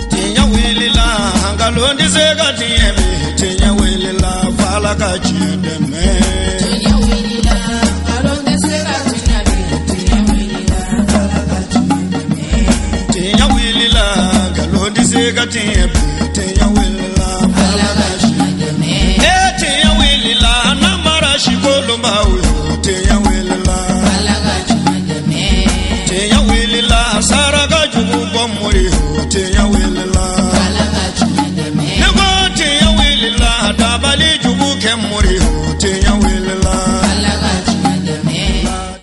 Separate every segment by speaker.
Speaker 1: Tinya wilila hangalondi zega tiemi tinya wilila fala kachideme tinya wilila hangalondi zega tiemi tinya wilila fala kachideme tinya wilila hangalondi zega tiemi tinya wilila fala kachideme tinya wilila namara shikolomba tinya wilila fala kachideme tinya wilila saraga jugu bomuri tinya wilila fala kachideme nego tinya wilila dabali jugu kemuri tinya wilila fala kachideme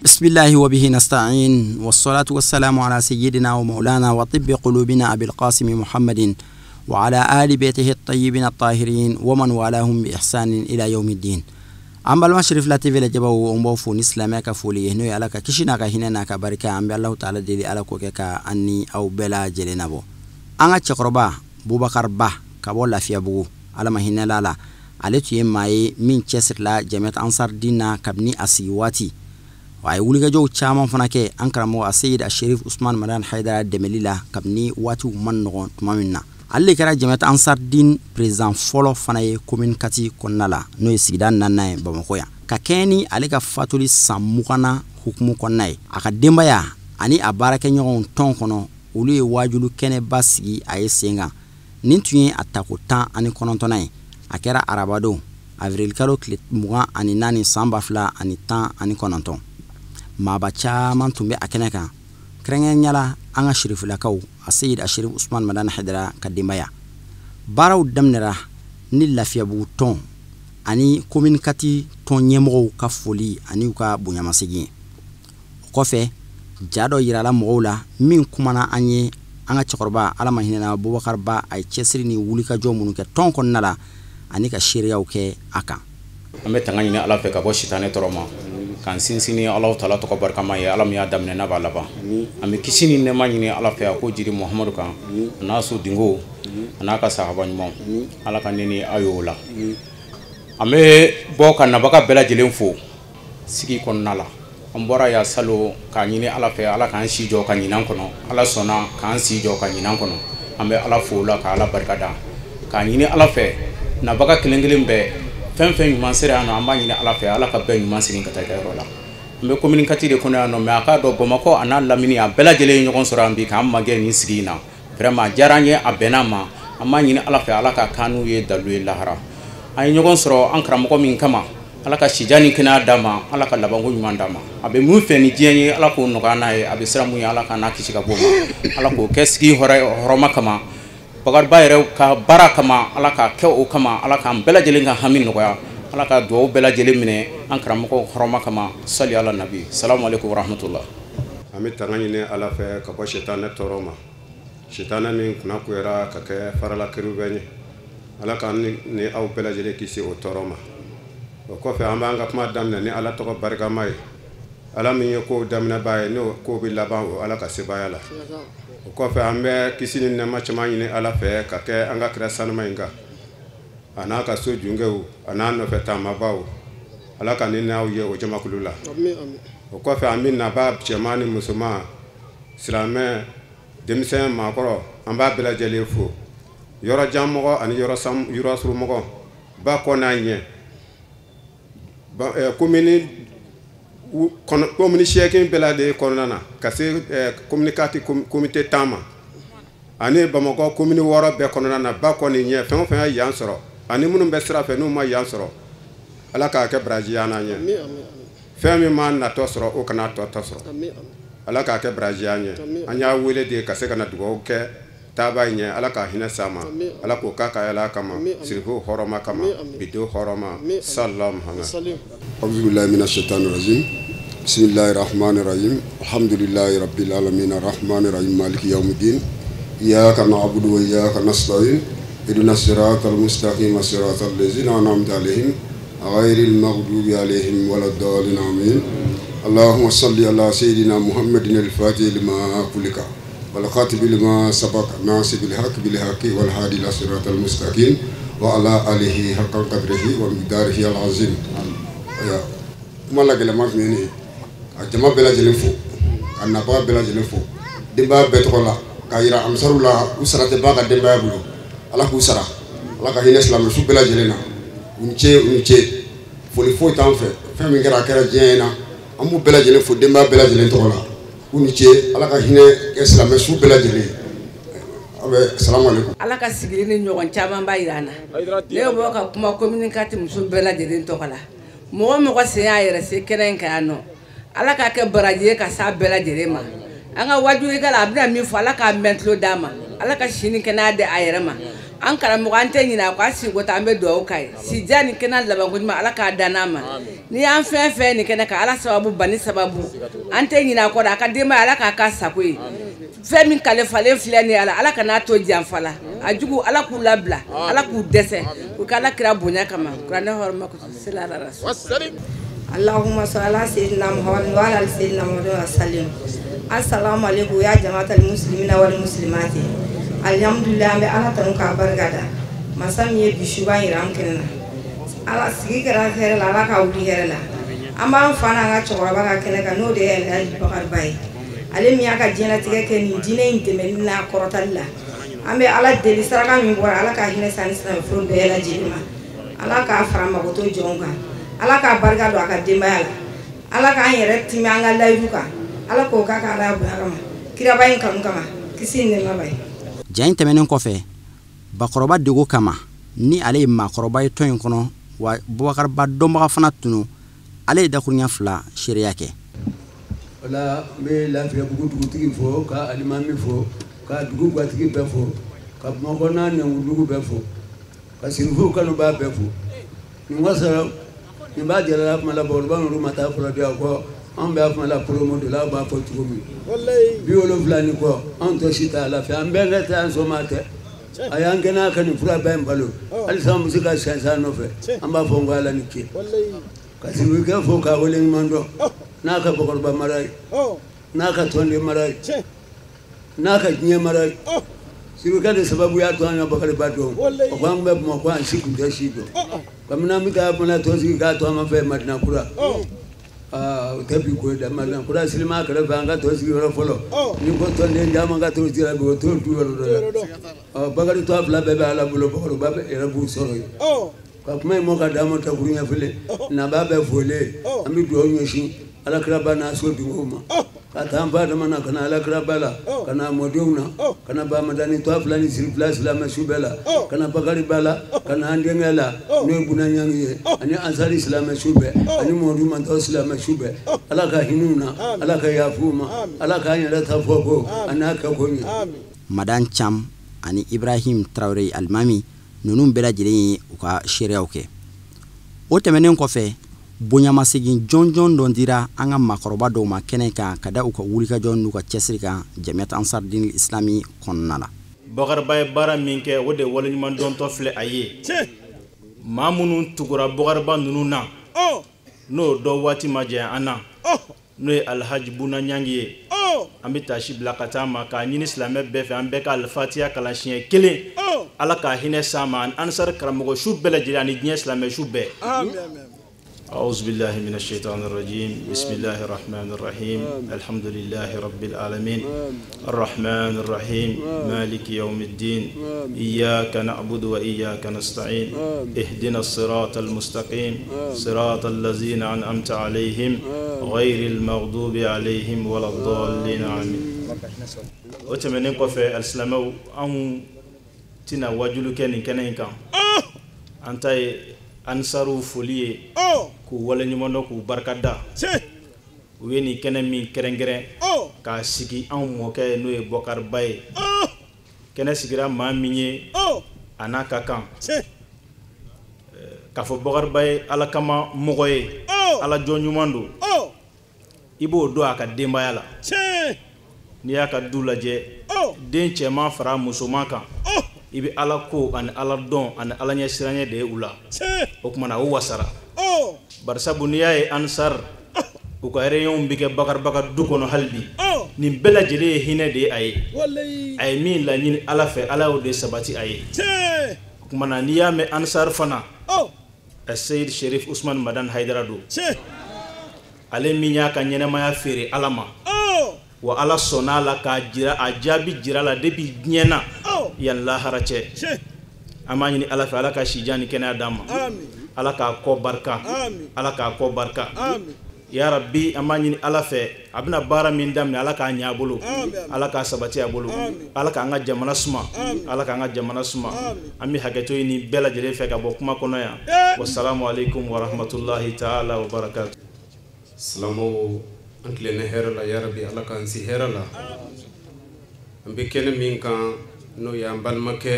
Speaker 1: بسم الله وبه نستعين والصلاة والسلام على سيدنا ومولانا وطب قلوبنا أبي القاسم محمد وعلى آل بيته الطيبين الطاهرين ومن والاهم بإحسان إلى يوم الدين. أما المشرف لا تفعل جبوا ومبوفون إسلامك فوليه نوي على كشينا كهنا كبركة أم الله تعالى دليل على كوكا أني أو بلا جلنابو. أنا تقربا بوبكر با كبولا في أبو على ما هنا لا على تيم ماي من تشسر لا جماعة أنصار دينا كبني أسيواتي. waaye wuliga joog chaama fanake ankaramo asayid asharif usman madan haydara demelila kabni watu man nogon tumaminna alle kara jamat ansar din president folo fanaye commune kati konnala no sigidan nanay bamako ya ka keni ale ka fatuli samukana hukumu konnay aka dembaya ani abaraka nyon ton kono ulu wajulu kene basigi aye senga nintuye atako tan ani konontonay akera arabado avril kalo klet muga ani nani samba fla ani tan ani kononton mabacha man tumbe akeneka krengen nyala anga shirif lakaw asayid asharif usman madan hadra kadimaya baraw damnera ni lafiya bu ton ani communicati ton nyemo ka foli ani ka bunyama sigi ko fe jado yirala mola min kumana anye anga chokorba ala mahinena abubakar ba ay chesri ni wulika jomunu ke ton kon nala ani ka shiriya ke aka ambe tangani ni ala fe ka bo shitane toroma kan sinsini Allah taala to ko barkama ya alam ya damne na balaba ami kisini ne manyini ala fe ko jiri muhammadu kan nasu dingo anaka sahaba nyum ala kan ni ayola ame boka na baka bela jelen fo sigi kon nala ambora ya salo kan ni ala fe ala kan si jo kan nan kono ala sona kan si jo kan nan kono ame ala fo la ka ala barkada kan ni ala fe na baka kelengelen be fen mansere ano ambanyi na ala fe ala ka ben mansiri kata ka rola mbe communicati de kono ano me aka do bomako ana lamini a bela jele nyon sora mbi ka amage ni sigina vraiment jaranye abenama amanyi na ala fe ala ka kanu ye dalu lahara ay nyon soro ankra mako min kama ala ka shijani kina dama ala ka labango nyuma dama abe mu fe ni jenye ala ko no kana e abe sramu ya ala ka na kichika boma ala ko keski horoma kama bagar bayre ka barakama ala ka ke o kama ala ka bela jelen ga hamin noya ala ka do bela jelen mine ankara mako horoma kama salli ala nabi assalamu alaikum wa rahmatullah amit tangani ne ala fe ka ko shaytan toroma shaytan min kuna ko era ka ke farala kirubeni ala ka ni aw bela jelen kisi o toroma ko fe ambanga kuma damna ni ala to ko barka mai ala min ko damna baye no ko bi laban ala ka sebayala ko fe ambe kisini ne machama ni ala fe ka ke anga kra sanma inga anaka so jungewu anano fe tamabawu ala ka ni na uye o jama kulula amin ko fe amin na ba chamani musuma silame demisen makoro amba bela jele fo yoro jammo ani yoro sam yoro suru mo ba ko na nye ba komini komini shekin bela de konana kasi communicati comité tama ani bamako komini woro be konana ba ko ni nye fen fen yan soro ani munum be sra fe no ma yan soro ala ka ke brajiana nye fe mi man na to soro o kana to soro ala ka ke brajianya anya wele de kasi kana dugo ke taba nye ala ka hina sama ala ko kaka ala kama sirfu horoma kama bidu horoma sallam hanga auzubillahi minasyaitanir rajim bismillahirrahmanirrahim alhamdulillahi rabbil alamin arrahmanir rahim maliki yaumiddin iyyaka na'budu wa iyyaka nasta'in ihdinas siratal mustaqim siratal ladzina an'amta 'alaihim ghairil maghdubi 'alaihim waladdallin amin allahumma salli ala sayidina muhammadin al-fatih lima kulika والخاتم لما سبق ناصب الحق بالحق والهادي الى صراط المستقيم وعلى اله حق قدره ومقداره العظيم يا مالا كلمات مني اجما بلا جلفو انا با بلا جلفو
Speaker 2: denbaya bɛɛ tɔgɔ la k'a yira amisaru la u sara tɛ ba ka denbaya bolo ala k'u sara ala ka hinɛ silamɛsu bɛɛ lajɛlen na u ni ce foli foyi t'an fɛ fɛn min kɛra a kɛra diɲɛ in na an b'u bɛɛ lajɛlen fo denbaya bɛɛ lajɛlen tɔgɔ la u ni ce ala ka hinɛ kɛ silamɛsu bɛɛ lajɛlen salamu alaikum
Speaker 3: ala ka sigili ni ɲɔgɔn caman b'a yira an na ne bɔ ka kuma communiquer muso bɛɛ lajɛlen tɔgɔ la mɔgɔ mɔgɔ sen y'a yɛrɛ se kɛnɛ in kan yan nɔ ala k'a kɛ baraji ye ka s'a bɛɛ lajɛlen ma an ka wajurika la a bɛna min fɔ ala k'a mɛn tulo d'a ma ala ka si ni kɛnɛya di a yɛrɛ ma an karamɔgɔ an tɛ ɲinɛ a kɔ a sigi ko ta an bɛ dugawu k'a ye si diya ni kɛnɛ laban ko ɲuman ala k'a dan n'a ma ni y'an fɛn fɛn nin kɛnɛ kan ala sababu bani sababu an tɛ ɲinɛ a kɔ a ka denbaya ala k'a k'a sago ye fɛn min kalifalen filɛ nin ala ala kana to janfa la a jugu ala k'u labila ala k'u dɛsɛ u ka ala kira bonya kama kuranɛ hɔrɔma ko sela ala rasul
Speaker 4: Allahumma salli ala sayyidina Muhammad wa ala sayyidina Muhammad wa sallim. Assalamu alaikum ya jama'atul muslimina wal muslimati. Alhamdulillah be ala tanu ka bargada. Masam ye bishuba iram kenna. Ala sigi kara khere la ala ka wuli khere la. Amba fana ga chokora ba ka kene ka no de el bakar bay. Ale mi aka jena tige ke ni dine inteme na korotalla. Ambe ala deli saraka mi bora ala ka hine san islam fro de la jilma. Ala ka farama ko to jonga. ala ka barika do aka denbaya la ala ka an yɛrɛ timi an ka layidu kan ala k'o k'a ka ala bonya kama kiraba in kanu kama kisi ni nɛɛma ba ye.
Speaker 5: Ja in tɛmɛnen kɔfɛ bakɔrɔba dego kama ni ale ye maakɔrɔba ye tɔn in kɔnɔ wa Bubakariba dɔnbaga fana tunu ale ye dakuruɲa 2 seereya kɛ.
Speaker 6: Wala n bɛ Lafiyabugu dugutigi fo ka alimami fo ka dugu gatigi bɛɛ fo ka Bamakɔ n'a Nɛnkudugu bɛɛ fo ka Sirifu kanuba bɛɛ fo nin wasara nin b'a jɛla kuma la bakɔrɔba ninnu ma taa fɔlɔ di a kɔ an bɛ kuma la promo de la a b'a fɔ cogo min 70 ni kɔ an tɔ si t'a lafiya an bɛɛ ka taa an sɔnma tɛ a y'an kɛnɛ a ka nin fura bɛɛ in balo halisa an bɛ se ka sɛnsɛn nɔfɛ an b'a fɔ n ko ala ni ce ka Sirikɛ fo k'a wale ɲuman dɔn n'a ka bakɔrɔba mara ye n'a ka tɔnden mara ye n'a ka diɲɛ mara ye Sirikɛ de sababu y'a to an ka Bakariba dɔn o ko an bɛ Bamakɔ an si tun tɛ si dɔn kabini an bɛ taa fana tɔn sigi k'a to an ma fɛ Madina Kura o tɛ bi ko ye dɛ Madina Kura Silima kɛrɛfɛ an ka tɔn sigi yɔrɔ fɔlɔ ni ko tɔnden caman ka t'o sira bi o t'o du yɔrɔ dɔ la Bakari tɔ 2 bɛɛ bɛ ala bolo Bakariba yɛrɛ b'u sɔrɔ yen ka kuma in mɔ ka d'a ma takuru ɲɛfele na b'a bɛɛ fɔlen an bɛ dugawu ɲɛsin Alakiraba n'a so dungo ma ka taa an ba dama na ka na Alakiraba la ka na mɔdenw na ka na ba Madani tɔ 2 ni Siri fila silamɛsu bɛɛ la ka na Bakariba la ka na an denkɛ la n'o ye Bunaɲangi ye ani Ansari silamɛsu bɛɛ ani Mɔdu Mantɔ silamɛsu bɛɛ ala ka hin'u na ala ka yafu ma ala k'an yɛrɛ ta fɔ ko a n'a kɛ ko ɲɛ.
Speaker 5: Madan Cham ani Ibrahim Traoré Alimami ninnu bɛɛ lajɛlen ye u ka seereyaw kɛ. O tɛmɛnen kɔfɛ bonyamasegin jɔnjɔn dɔ dira an ka maakɔrɔba dɔw ma kɛnɛ kan ka da u ka wulikajɔ n'u ka cɛsiri kan Jamiyat Ansar Din Islami kɔnɔna la.
Speaker 7: Bakariba ye baara min kɛ o de waleɲuman dɔntɔ filɛ a ye maa minnu tugura Bakariba ninnu na n'o dɔ waati ma jɛ an na n'o ye Alhaji Bunaɲangi ye an bɛ taasi bila ka taa ma k'a ɲini silamɛ bɛɛ fɛ an bɛɛ ka alifatiya kalan siɲɛ 1 ala ka hinɛ s'a ma Ansar karamɔgɔ su bɛɛ lajɛlen ani diɲɛ silamɛ su bɛɛ. أعوذ بالله من الشيطان الرجيم بسم الله الرحمن الرحيم الحمد لله رب العالمين الرحمن الرحيم مالك يوم الدين إياك نعبد وإياك نستعين اهدنا الصراط المستقيم صراط الذين أنعمت عليهم غير المغضوب عليهم ولا الضالين آمين. وتمنين كفى الإسلام أم تنا وجلك نكنيكا أنت Ansaru foli ku wale ɲuman ku barkada u ye ni kɛnɛ min kɛrɛnkɛrɛn k'a sigi an mɔkɛ n'o ye Bubakariba ye kɛnɛ sigira maa min ye a n'a ka kan k'a fɔ Bubakariba ye ala kama mɔgɔ ye ala jɔn ɲuman don i b'o don a ka denbaya la n'i y'a ka du lajɛ den cɛman fara musoman kan i bɛ ala ko ani ala dɔn ani ala ɲɛ siranya de ye u la o kuma na o wasara barisabu n'i y'a ye Ansar u ka réunion bɛ kɛ Bakariba ka du kɔnɔ hali bi nin bɛɛ lajɛlen ye hinɛ de ye a ye a ye min laɲini ala fɛ ala y'o de sabati a ye o kuma na n'i y'a mɛn Ansar fana Seyid Sherif Usman Madan Haidara don ale min y'a ka ɲɛnɛmaya feere ala ma wa ala sɔnna la k'a jira a jaabi jira la depuis diɲɛ na yan lahara cɛ an b'a ɲini ala fɛ ala ka sijan ni kɛnɛya d'an ma ala k'a kɔ barika ala k'a kɔ barika ya rabbi an b'a ɲini ala fɛ a bɛna baara min daminɛ ala k'a ɲɛ a bolo ala k'a sabati a bolo ala k'an ka jamana suma ala k'an ka jamana suma an bɛ hakɛto ɲini bɛɛ lajɛlen fɛ ka bɔ kuma kɔnɔ yan wassalamu alaikum wa rahmatullahi ta'ala wa barakatuh.
Speaker 8: Silamɛw an tilenna hɛrɛ la ya rabbi ala k'an si hɛrɛ la an bɛ kɛnɛ min kan n'o y'an balimakɛ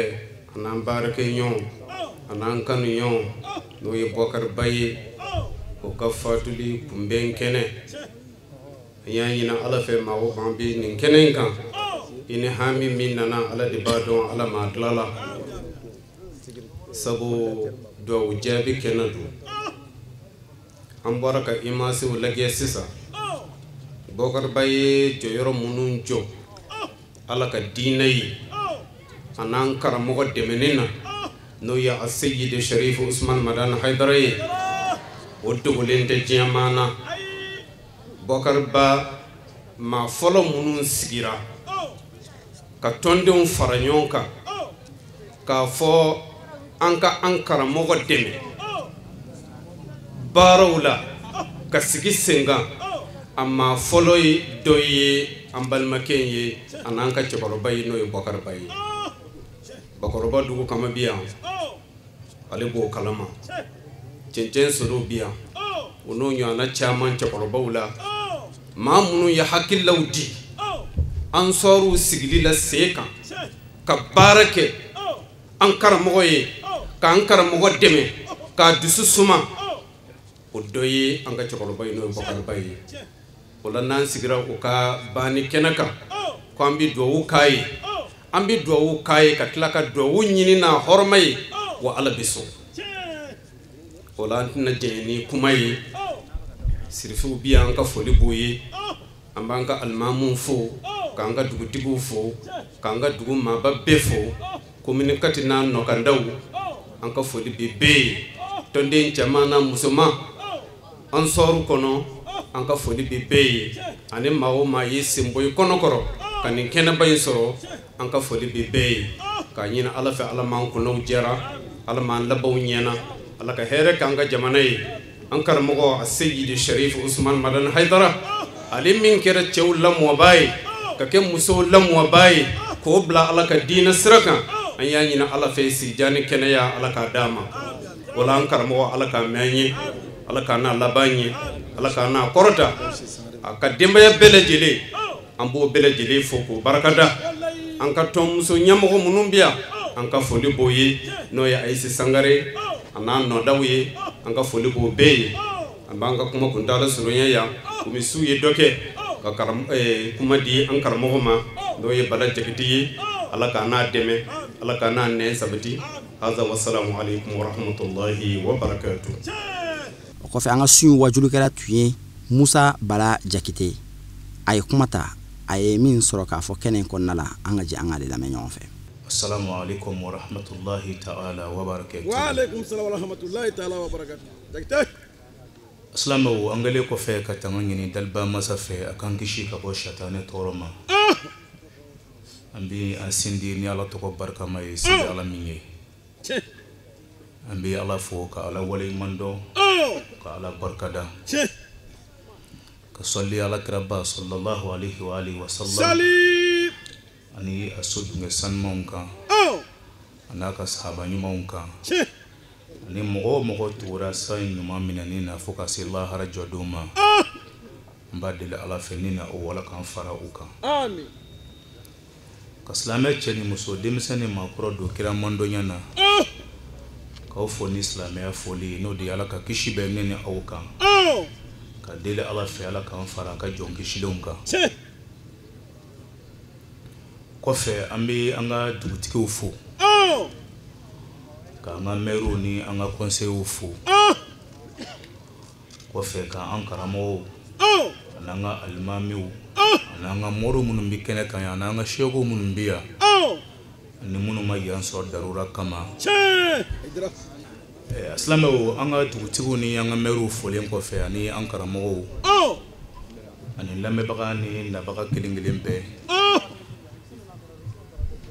Speaker 8: an'an baarakɛ ɲɔgɔn an'an kanu ɲɔgɔn n'o ye Bukari Ba ye o ka fatuli kunbɛn kɛnɛ an y'a ɲini ala fɛ maa o maa bɛ nin kɛnɛ in kan i ni hami min nana ala de b'a dɔn ala m'a dilan la sabu duwawu jaabi kɛnɛ don an bɔra ka imasiw lajɛ sisan Bukari Ba ye jɔyɔrɔ minnu jɔ ala ka diinɛ ye a n'an karamɔgɔ dɛmɛni na n'o ye a Seyidi Sharif Usman Madani Haidara ye o dogolen tɛ diɲɛ maa na Bukari Ba maa fɔlɔ minnu sigira ka tɔndenw fara ɲɔgɔn kan k'a fɔ an ka an karamɔgɔ dɛmɛ baaraw la ka sigi sen kan a maa fɔlɔ ye dɔ ye an balimakɛ ye a n'an ka cɛkɔrɔba ye n'o ye Bukari Ba ye Bakɔrɔba dugu kama bi yan ale b'o kalama cɛncɛn sɔrɔ bi yan o n'o ɲɔgɔnna caman cɛkɔrɔbaw la maa minnu ye hakililaw di an sɔrɔw sigili la sen kan ka baara kɛ an karamɔgɔ ye k'an karamɔgɔ dɛmɛ k'a dusu suma o dɔ ye an ka cɛkɔrɔba ye n'o ye Bukari Ba ye o la n'an sigira o ka banni kɛnɛ kan ko an bɛ duwawu k'a ye an bɛ duwawu k'a ye ka tila ka duwawu ɲini n'a hɔrɔma ye wa ala bɛ sɔn o la an tɛna jɛn ni kuma ye sirifiw bi yan an ka foli b'u ye an b'an ka alimamuw fo k'an ka dugutigiw fo k'an ka dugu maaba bɛɛ fo komini kati n'a nɔkandaw an ka foli bɛ bɛɛ ye tɔnden cɛman n'a musoman an sɔɔru kɔnɔ an ka foli bɛ bɛɛ ye ani maa o maa ye senbɔ i kɔnɔkɔrɔ ka nin kɛnɛba in sɔrɔ an ka foli bɛ bɛɛ ye k'a ɲini ala fɛ ala m'an kɔnɔw jɛra ala m'an labanw ɲɛna ala ka hɛrɛ k'an ka jamana ye an karamɔgɔ a Seyidi Sharif Usman Madani Haidara ale min kɛra cɛw lamɔbaa ye ka kɛ musow lamɔbaa ye k'o bila ala ka diinɛ sira kan an y'a ɲini ala fɛ sijan ni kɛnɛya ala k'a d'a ma wala an karamɔgɔ ala k'a mɛn an ye ala k'a n'a laban ye ala k'a n'a kɔrɔta a ka denbaya bɛɛ lajɛlen an b'o bɛɛ lajɛlen fo k'o barakada an ka tɔnmuso ɲɛmɔgɔ minnu bɛ yan an ka foli b'o ye n'o ye Ayise Sangare a n'a nɔdaw ye an ka foli b'o bɛɛ ye an b'an ka kuma kuntala surunya yan komi su ye dɔ kɛ ka kuma di an karamɔgɔ ma n'o ye Bala Jakite ye ala k'a n'a dɛmɛ ala k'a n'a nɛn sabati haza wassalamu alaikum wa rahmatullahi wa barakatuh.
Speaker 5: O kɔfɛ an ka sun wajulikɛla tun ye Musa Bala Jakite a ye kuma ta a ye min sɔrɔ k'a fɔ kɛnɛ in kɔnɔna la an ka jɛ an ka de lamɛn ɲɔgɔn fɛ.
Speaker 7: Assalamu alaikum wa rahmatullahi ta'ala wa barakatuh.
Speaker 1: Wa alaikum salam wa rahmatullahi ta'ala wa barakatuh. Jakite
Speaker 7: Assalamu an gale kɔfɛ ka tanga ɲini daliba masa fɛ a kan kisi ka bɔ shatane tɔɔrɔ ma an bɛ an sindi ni ala tɔgɔ barikama ye sindi ala min ye an bɛ ala fo ka ala waleɲuman dɔn ka ala barikada ka sɔli ala kiraba sallallahu alaihi wa alihi wa sallam ani a so dunge sanumanw kan an'a ka sahaba ɲumanw kan ani mɔgɔ o mɔgɔ tugura sira in ɲuman minɛni na fo ka se lahara jɔdon ma n b'a deli ala fɛ ni na o wala k'an fara u kan ka silamɛ cɛ ni muso denmisɛn ni maakɔrɔ don kira mɔndɔnya na k'aw fo ni silamɛya foli n'o de ye ala ka kisi bɛ ne ni aw kan ka deli ala fɛ ala k'an fara a ka jɔn kisilenw kan kɔfɛ an bɛ an ka dugutigiw fo k'an ka mɛruw ni an ka kɔnsɛyiw fo kɔfɛ k'an karamɔgɔw an'an ka alimamiw an'an ka mɔriw minnu bɛ kɛnɛ kan yan an'an ka sekow minnu bɛ yan ani minnu ma yan sɔrɔ darura kama silamɛw an ka dugutigiw ni an ka mɛruw folen kɔfɛ ani an karamɔgɔw ani lamɛbaga ni nabaga kelen bɛɛ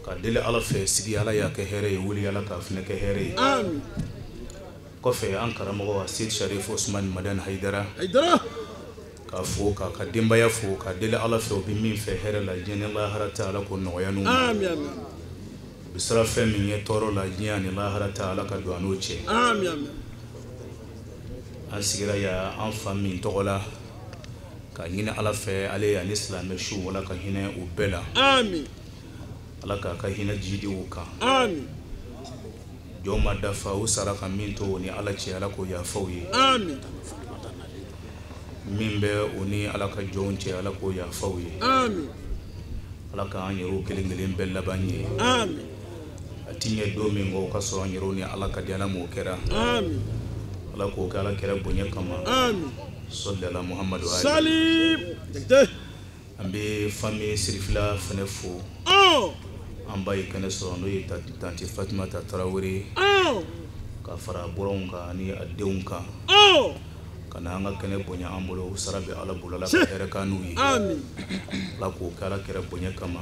Speaker 7: ka deli ala fɛ sigi ala y'a kɛ hɛrɛ ye wuli ala k'a fɛnɛ kɛ hɛrɛ ye kɔfɛ an karamɔgɔ Seyid Sharif Osman Madan Haidara k'a fo k'a denbaya fo ka deli ala fɛ o bɛ min fɛ hɛrɛ la diɲɛ ni lahara ta ala ko nɔgɔya n'u ma bi sira fɛn min ye tɔɔrɔ la diɲɛ ani lahara ta ala ka don an n'o cɛ an sigira ya an fa min tɔgɔ la ka ɲini ala fɛ ale ani silamɛ su wala ka hinɛ u bɛɛ la ala k'a ka hinɛ jidi u kan jɔn ma dafa u sara ka min to o ni ala cɛ ala ko yafaw ye min bɛ o ni ala ka jɔnw cɛ ala ko yafaw ye ala k'an yɛrɛw kelen bɛɛ laban ye a ti ɲɛ don min kɔ o ka sɔrɔ an yɛrɛw ni ala ka di ala m'o kɛra ala k'o kɛ ala kɛra bonya kama sɔlala muhamadu ali an bɛ fami sirifila fɛnɛ fo an ba ye kɛnɛ sɔrɔ n'o ye tanti Fatumata Tarawele ka fara bɔrɔnw kan ani a denw kan ka na an ka kɛnɛ bonya an bolo u sara bɛ ala bolo ala ka hɛrɛ k'an n'u ye ala k'o kɛ ala kɛra bonya kama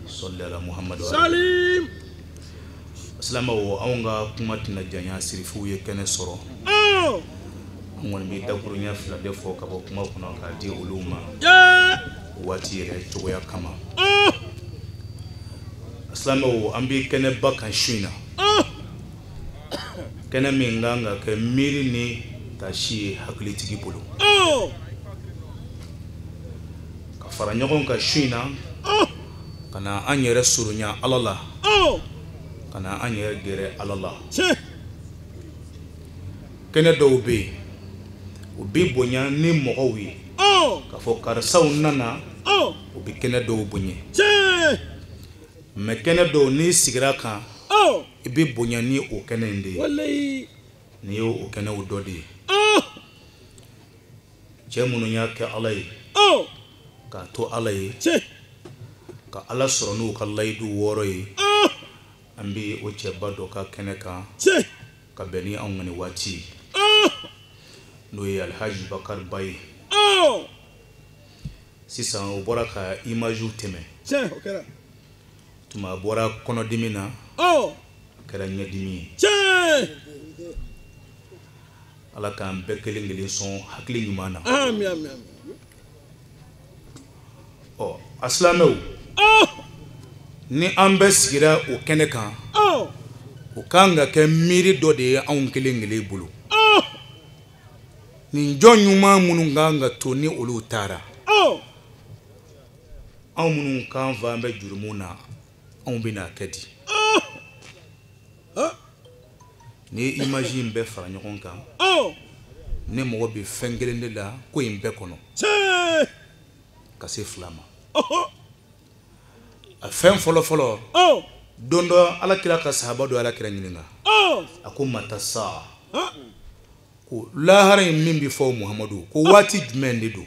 Speaker 7: sɔlala muhamadu ali silamɛw anw ka kuma tɛna janya sirifiw ye kɛnɛ sɔrɔ an kɔni bɛ dakuruɲɛ fila de fɔ ka bɔ kuma kɔnɔ k'a di olu ma waati yɛrɛ cogoya kama silamɛw an bɛ kɛnɛba kan su in na kɛnɛ min kan ka kɛ miiri ni taasi ye hakilitigi bolo ka fara ɲɔgɔn kan su in na ka na an yɛrɛ surunya ala la ka na an yɛrɛ gɛrɛ ala la kɛnɛ dɔw bɛ yen u bɛ bonya ni mɔgɔw ye ka fɔ karisaw nana u bɛ kɛnɛ dɔw bonya mɛ kɛnɛ dɔw n'i sigira kan i bɛ bonya ni o kɛnɛ in de ye ni ye o kɛnɛw dɔ de ye cɛ minnu y'a kɛ ala ye k'a to ala ye ka ala sɔrɔ n'u ka layidu 6 ye an bɛ o cɛba dɔ ka kɛnɛ kan ka bɛn ni anw ka nin waati ye n'o ye Alhaji Bakar Baye sisan o bɔra ka images tɛmɛ tuma bɔra kɔnɔdimi na a kɛra ɲɛdimi ye ala k'an bɛɛ kelen sɔn hakili ɲuman na a silamɛw ni an bɛɛ sigira o kɛnɛ kan o kan ka kɛ miiri dɔ de ye anw kelen bolo nin jɔn ɲuman minnu kan ka to ni olu taara anw minnu kan fa an bɛ jurumu na anw bɛna kɛ di ni image in bɛɛ fara ɲɔgɔn kan ne mɔgɔ bɛ fɛn kelen de la ko in bɛɛ kɔnɔ ka se 2 ma a fɛn fɔlɔ don dɔ alakira ka sahaba dɔ alakira ɲininka a ko mata sa ko lahara in min bɛ fɔ Muhamadu ko waati jumɛn de don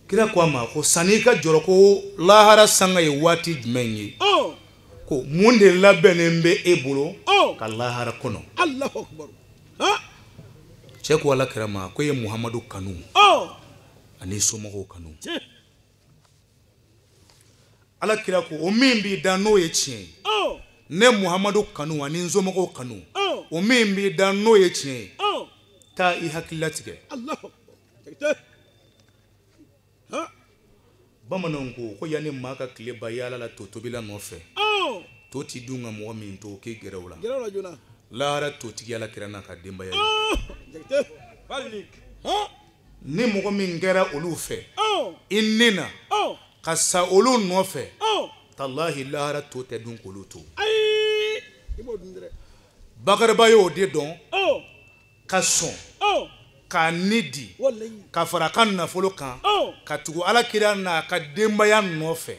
Speaker 7: kira ko a ma ko sani ka jɔrɔ ko lahara sanga ye waati jumɛn ye ko mun de labɛnnen bɛ e bolo ka lahara kɔnɔ cɛ ko alakira ma ko ye Muhamadu kanu ani somɔgɔw kanu alakira ko o min b'i da n'o ye tiɲɛ ye ne Muhamadu kanu ani n somɔgɔw kanu o min b'i da n'o ye tiɲɛ ye taa i hakilila tigɛ bamananw ko yanni maa ka tile ba yaala la to tobila nɔfɛ to ti dun ka mɔgɔ min to k'e gɛrɛ o la lahara totigi alakira n'a ka denbaya ye ni mɔgɔ min kɛra olu fɛ i nena ka sa olu nɔfɛ tallahi lahara to tɛ dun k'olu to Bakariba y'o de dɔn ka sɔn ka nidi ka fara ka nafolo kan ka tugu alakira n'a ka denbaya nɔfɛ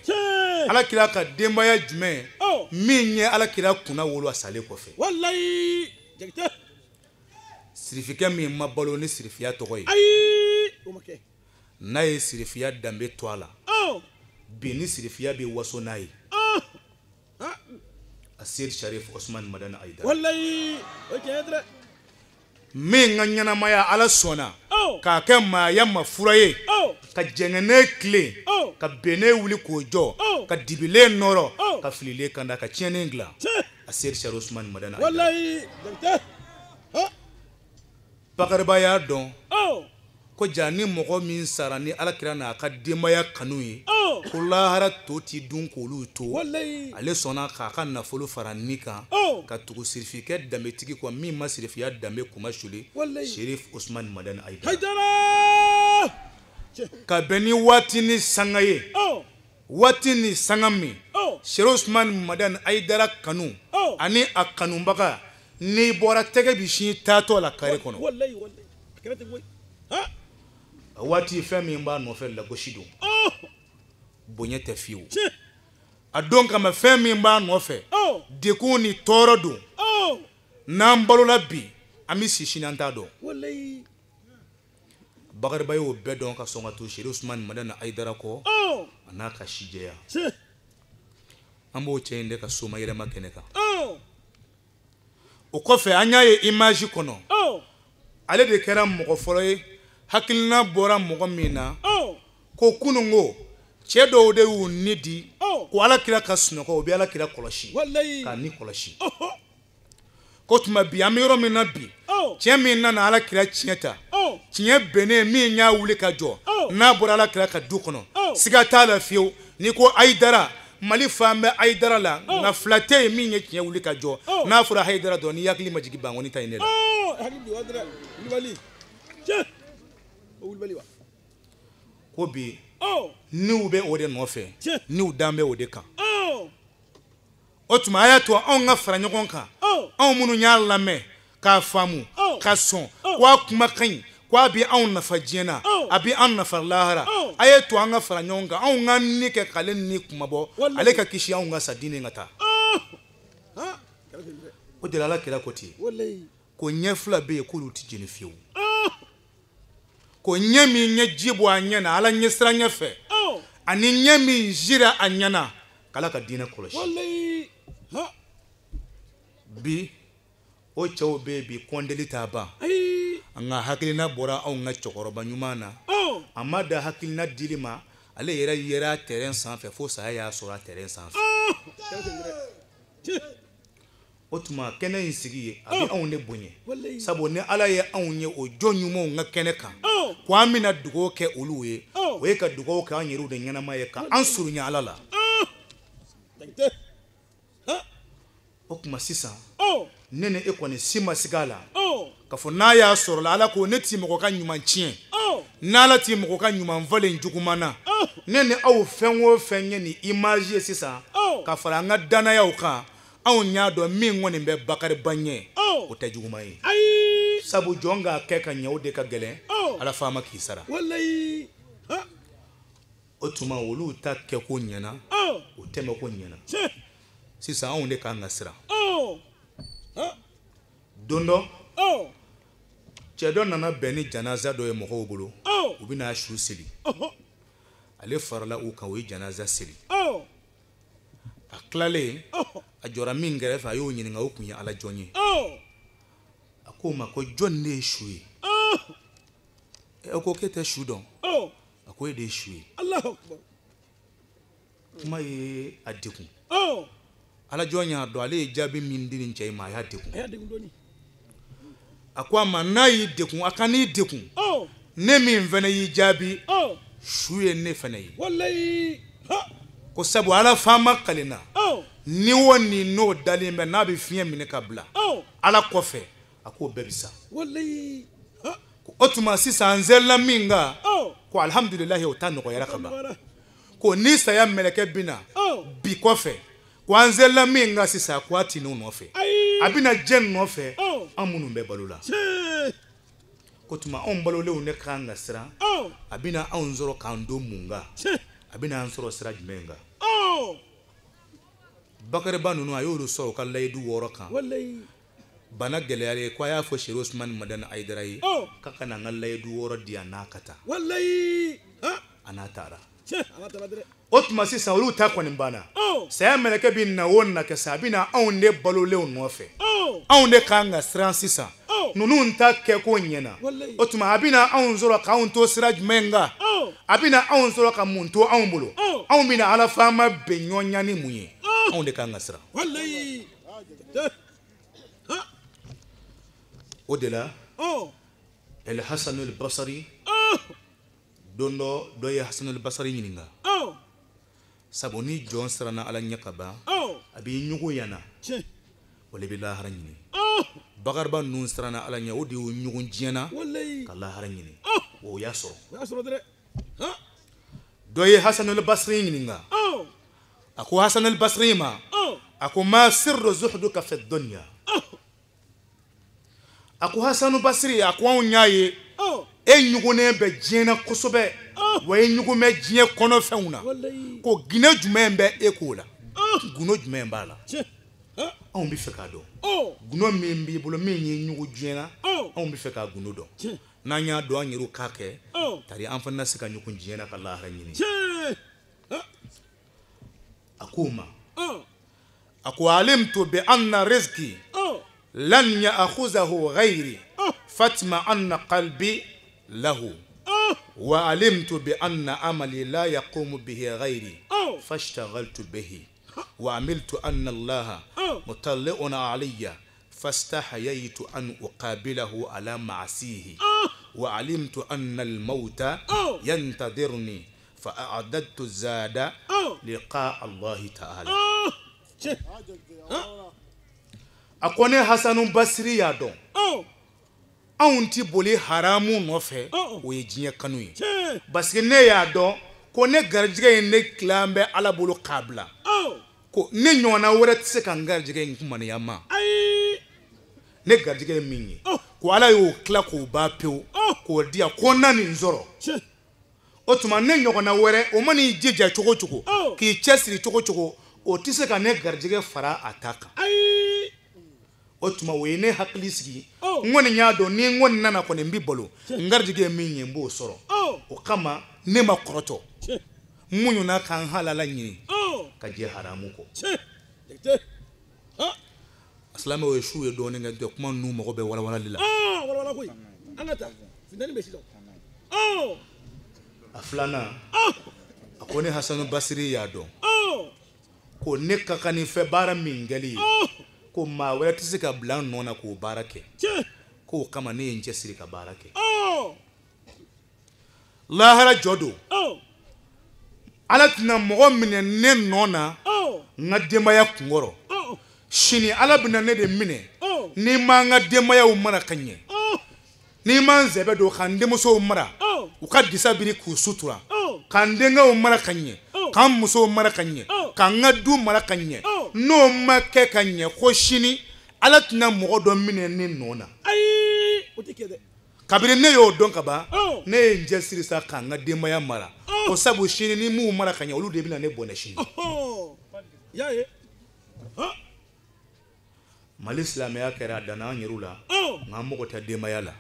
Speaker 7: alakira ka denbaya jumɛn min ye alakira kunna wolo a salen kɔfɛ sirifikɛ min ma balo ni sirifiya tɔgɔ ye n'a ye sirifiya danbe to a la bi ni sirifiya bɛ waso n'a ye a Seyid Sharif Osman Madan Haidara min ka ɲɛnamaya ala sɔnna
Speaker 9: k'a kɛ maaya ma fura ye ka jɛngɛnɛ tile ka bɛnɛ wuli k'o jɔ ka dibilen nɔrɔ ka fililen kanda ka tiɲɛnen dilan a seri Cheikh Ousmane Madani
Speaker 1: wallahi
Speaker 9: Bakariba y'a dɔn ko ja ni mɔgɔ min sara ni Alakira n'a ka denbaya kanu ye ko lahara to ti dun k'olu to ale sɔnna k'a ka nafolo fara ni kan ka tugu sirifikɛ danbetigi kɔ min ma sirifiya danbe kuma suli Cherif Ousmane Madani Aidara ka bɛn ni waati ni sanga ye waati ni sanga min Cherif Ousmane Madani Aidara kanu ani a kanubaga n'i bɔra tɛgɛ bi sin taatɔ la kare kɔnɔ a waati fɛn min b'a nɔfɛ lagosi don bonya tɛ fiyewu a don kama fɛn min b'a nɔfɛ dekun ni tɔɔrɔ don n'an balola bi an bɛ si sini an t'a dɔn Bakariba y'o bɛɛ dɔn ka sɔn ka to Cherif Ousmane Madani Aidara kɔ a n'a ka si jɛya an b'o cɛ in de ka soma yɛlɛma kɛnɛ kan o kɔfɛ an y'a ye image kɔnɔ ale de kɛra mɔgɔ fɔlɔ ye hakilina bɔra mɔgɔ min na ko kunungo cɛ dɔw de y'u ni di ko Alakira ka sunɔgɔ o bɛ Alakira kɔlɔsi k'a ni kɔlɔsi ko tuma bi an bɛ yɔrɔ min na bi cɛ min nana Alakira tiɲɛ ta tiɲɛ bɛnnen min y'a wuli ka jɔ n'a bɔra Alakira ka du kɔnɔ siga t'a la fiyewu n'i ko Aidara Mali fan bɛ Aidara la nka fila tɛ yen min ye tiɲɛ wuli ka jɔ n'a fɔra Aidara dɔrɔn n'i hakili ma jigin Bankɔni ta in de la ko bi n'u bɛ o de nɔfɛ n'u dan bɛ o de kan o tuma a y'a to anw ka fara ɲɔgɔn kan anw minnu y'a lamɛn k'a faamu ka sɔn k'a kuma ka ɲi k'a bɛ anw nafa diɲɛ na a bɛ an nafa lahara a ye to an ka fara ɲɔgɔn kan anw ka ni kɛ k'ale ni kuma bɔ ale ka kisi anw ka sa diinɛ ka taa o de la Alakira ko ten ko ɲɛ fila bɛ yen k'olu tɛ jeni fiyewu ko ɲɛ min ɲɛ ji bɔ a ɲɛ na Ala ɲɛ sira ɲɛfɛ ani ɲɛ min jira a ɲɛ na k'Ala ka diinɛ kɔlɔsi bi o cɛw bɛ yen bi kɔndeli t'a ban an ka hakilina bɔra anw ka cɛkɔrɔba ɲuman na a ma da hakilina dili ma ale yɛrɛ yera terrain sanfɛ fo saya y'a sɔrɔ a terrain sanfɛ o tuma kɛnɛ in sigi ye a bɛ anw de bonya sabu ni Ala ye anw ye o jɔn ɲumanw ka kɛnɛ kan ko an bɛna dugawu kɛ olu ye o ye ka dugawu kɛ an yɛrɛw de ɲɛnama ye ka an surunya Ala la o tuma sisan ne ni e kɔni si ma sigi a la ka fɔ n'a y'a sɔrɔ la Ala ko ne ti mɔgɔ ka ɲuman tiɲɛ n'Ala ti mɔgɔ ka ɲuman falen juguman na ne ni aw fɛn o fɛn ye ni image ye sisan ka fara an ka danayaw kan anw y'a dɔn min kɔni bɛ Bakariba ɲɛ o tɛ juguman ye sabu jɔn k'a kɛ ka ɲɛ o de ka gɛlɛn Ala faama k'i sara o tuma olu ta kɛ ko ɲɛna o tɛmɛ ko ɲɛna sisan anw de k'an ka siran don dɔ cɛ dɔ nana bɛn ni janaza dɔ ye mɔgɔw bolo u bɛna su seli ale farala u kan o ye janaza seli a tilalen a jɔra min kɛrɛfɛ a y'o ɲininka o tun ye Ala jɔn ye a ko ma ko jɔn de ye su ye ko k'e tɛ su dɔn a ko e de ye su ye kuma ye a degun Ala jɔn y'a dɔn ale ye jaabi min di nin cɛ in ma a y'a degun a ko a ma n'a y'i degun a ka n'i degun ne min fana y'i jaabi su ye ne fana ye ko sabu Ala faama kalenna ni o ni n'o dalen bɛ n'a bɛ fiɲɛ minɛ ka bila Ala kɔfɛ a k'o bɛɛ bɛ sa o tuma sisan n zɛlila min kan ko alihamudulilayi o ta nɔgɔyara ka ban ko ni saya mɛlɛkɛ bɛ na bi kɔfɛ ko an zɛlila min kan sisan ko a ti n'o nɔfɛ a bɛna jɛn nɔfɛ an minnu bɛ balo la ko tuma anw balolenw ne kan ka siran a bɛna anw sɔrɔ k'an don mun kan a bɛna an sɔrɔ sira jumɛn kan Bakariba ninnu a y'olu sɔrɔ u ka layidu 6 kan bana gɛlɛyalen ko a y'a fɔ Cherif Ousmane Madani Aidara ye k'a ka na an ka layidu 6 di yan n'a ka taa a n'a taara o tuma sisan olu ta kɔni banna saya mɛlɛkɛ bɛ na o na kɛ sa a bɛna anw de balolenw nɔfɛ anw de kan ka siran sisan nunun ta kɛ ko ɲɛna o tuma a bɛna anw sɔrɔ k'anw to sira jumɛn kan a bɛna anw sɔrɔ ka mun to anw bolo anw bɛna ala faama bɛn ɲɔgɔnya ni mun ye anw de kan ka siran o de la El Hasan al Basri don dɔ ye Hasan al Basri ɲininka sabu ni jɔn siranna ala ɲɛ ka ban a b'i ɲugu yana o de bɛ lahara ɲini bakariba ninnu siranna ala ɲɛ o de y'o ɲugun diɲɛna ka lahara ɲini o y'a sɔrɔ dɔ ye Hasan al Basri ɲininka a ko Hasan al Basri ma a ko ma sirru zuhduka fi dunya a ko Hasan al Basri a ko anw y'a ye e ɲugunnen bɛ diɲɛna kosɛbɛ wa e ɲugun bɛ diɲɛ kɔnɔfɛnw na ko ginɛ jumɛn bɛ e k'o la gundo jumɛn b'a la anw bɛ fɛ k'a dɔn gundo min b'i bolo min y'i ɲugun diɲɛna anw bɛ fɛ k'a gundo dɔn n'an y'a dɔn an yɛrɛw k'a kɛ tari an fana se ka ɲugun diɲɛna ka lahara ɲini a ko ma a ko alimtu bi anna rizqi lan ya'khuzahu ghayri fatma anna qalbi له وعلمت بأن أملي لا يقوم به غيري فاشتغلت به وعملت أن الله مطلع علي فاستحييت أن أقابله على معصيه وعلمت أن الموت ينتظرني فأعددت الزاد لقاء الله تعالى أكون حسن بصري يا دون anw ti boli haramu nɔfɛ o ye diɲɛ kanu ye parce que ne y'a dɔn ko ne garijɛgɛ ye ne tilan bɛ ala bolo k'a bila ko ne ɲɔgɔnna wɛrɛ tɛ se ka n garijɛgɛ in kumaniya ma ne garijɛgɛ ye min ye ko ala y'o tila k'o ban pewu k'o di yan ko n na nin sɔrɔ o tuma ne ɲɔgɔnna wɛrɛ o man'i jija cogo cogo k'i cɛsiri cogo cogo o tɛ se ka ne garijɛgɛ fara a ta kan o tuma o ye ne hakili sigi n kɔni y'a dɔn ni n kɔni nana kɔni n bɛ balo n garijɛgɛ ye min ye n b'o sɔrɔ o kama ne ma kɔrɔtɔ n muɲuna ka n halala ɲini ka jɛ haramu kɔ asilamɛw ye su ye dɔɔnin kɛ dɛ kuma ninnu mago bɛ walawalali la a filanan a ko ne Hasanu Basiri y'a dɔn ko ne ka kan ni fɛ baara min kɛli ye ko maa wɛrɛ tɛ se ka bila n nɔ na k'o baara kɛ k'o kama ne ye n cɛsiri ka baara kɛ lahara jɔ don ala tɛna mɔgɔ minɛ ne nɔ na n ka denbaya kunkɔrɔ sini ala bɛna ne de minɛ n'i ma n ka denbayaw mara ka ɲɛ n'i ma n sɛbɛ don ka n denmusow mara u ka disa biri k'u sutura ka n denkɛw mara ka ɲɛ ka n musow mara ka ɲɛ ka n ka du mara ka ɲɛ n'o ma kɛ ka ɲɛ ko sini ala tɛna mɔgɔ dɔ minɛ ne nɔ na kabini ne y'o dɔn ka ban ne ye n cɛsiri sa ka n ka denbaya mara o sabu sini ni m'u mara ka ɲɛ olu de bɛna ne bɔnɛ sini Mali silamɛya kɛra a danna an yɛrɛw la nka an mɔgɔ tɛ denbaya la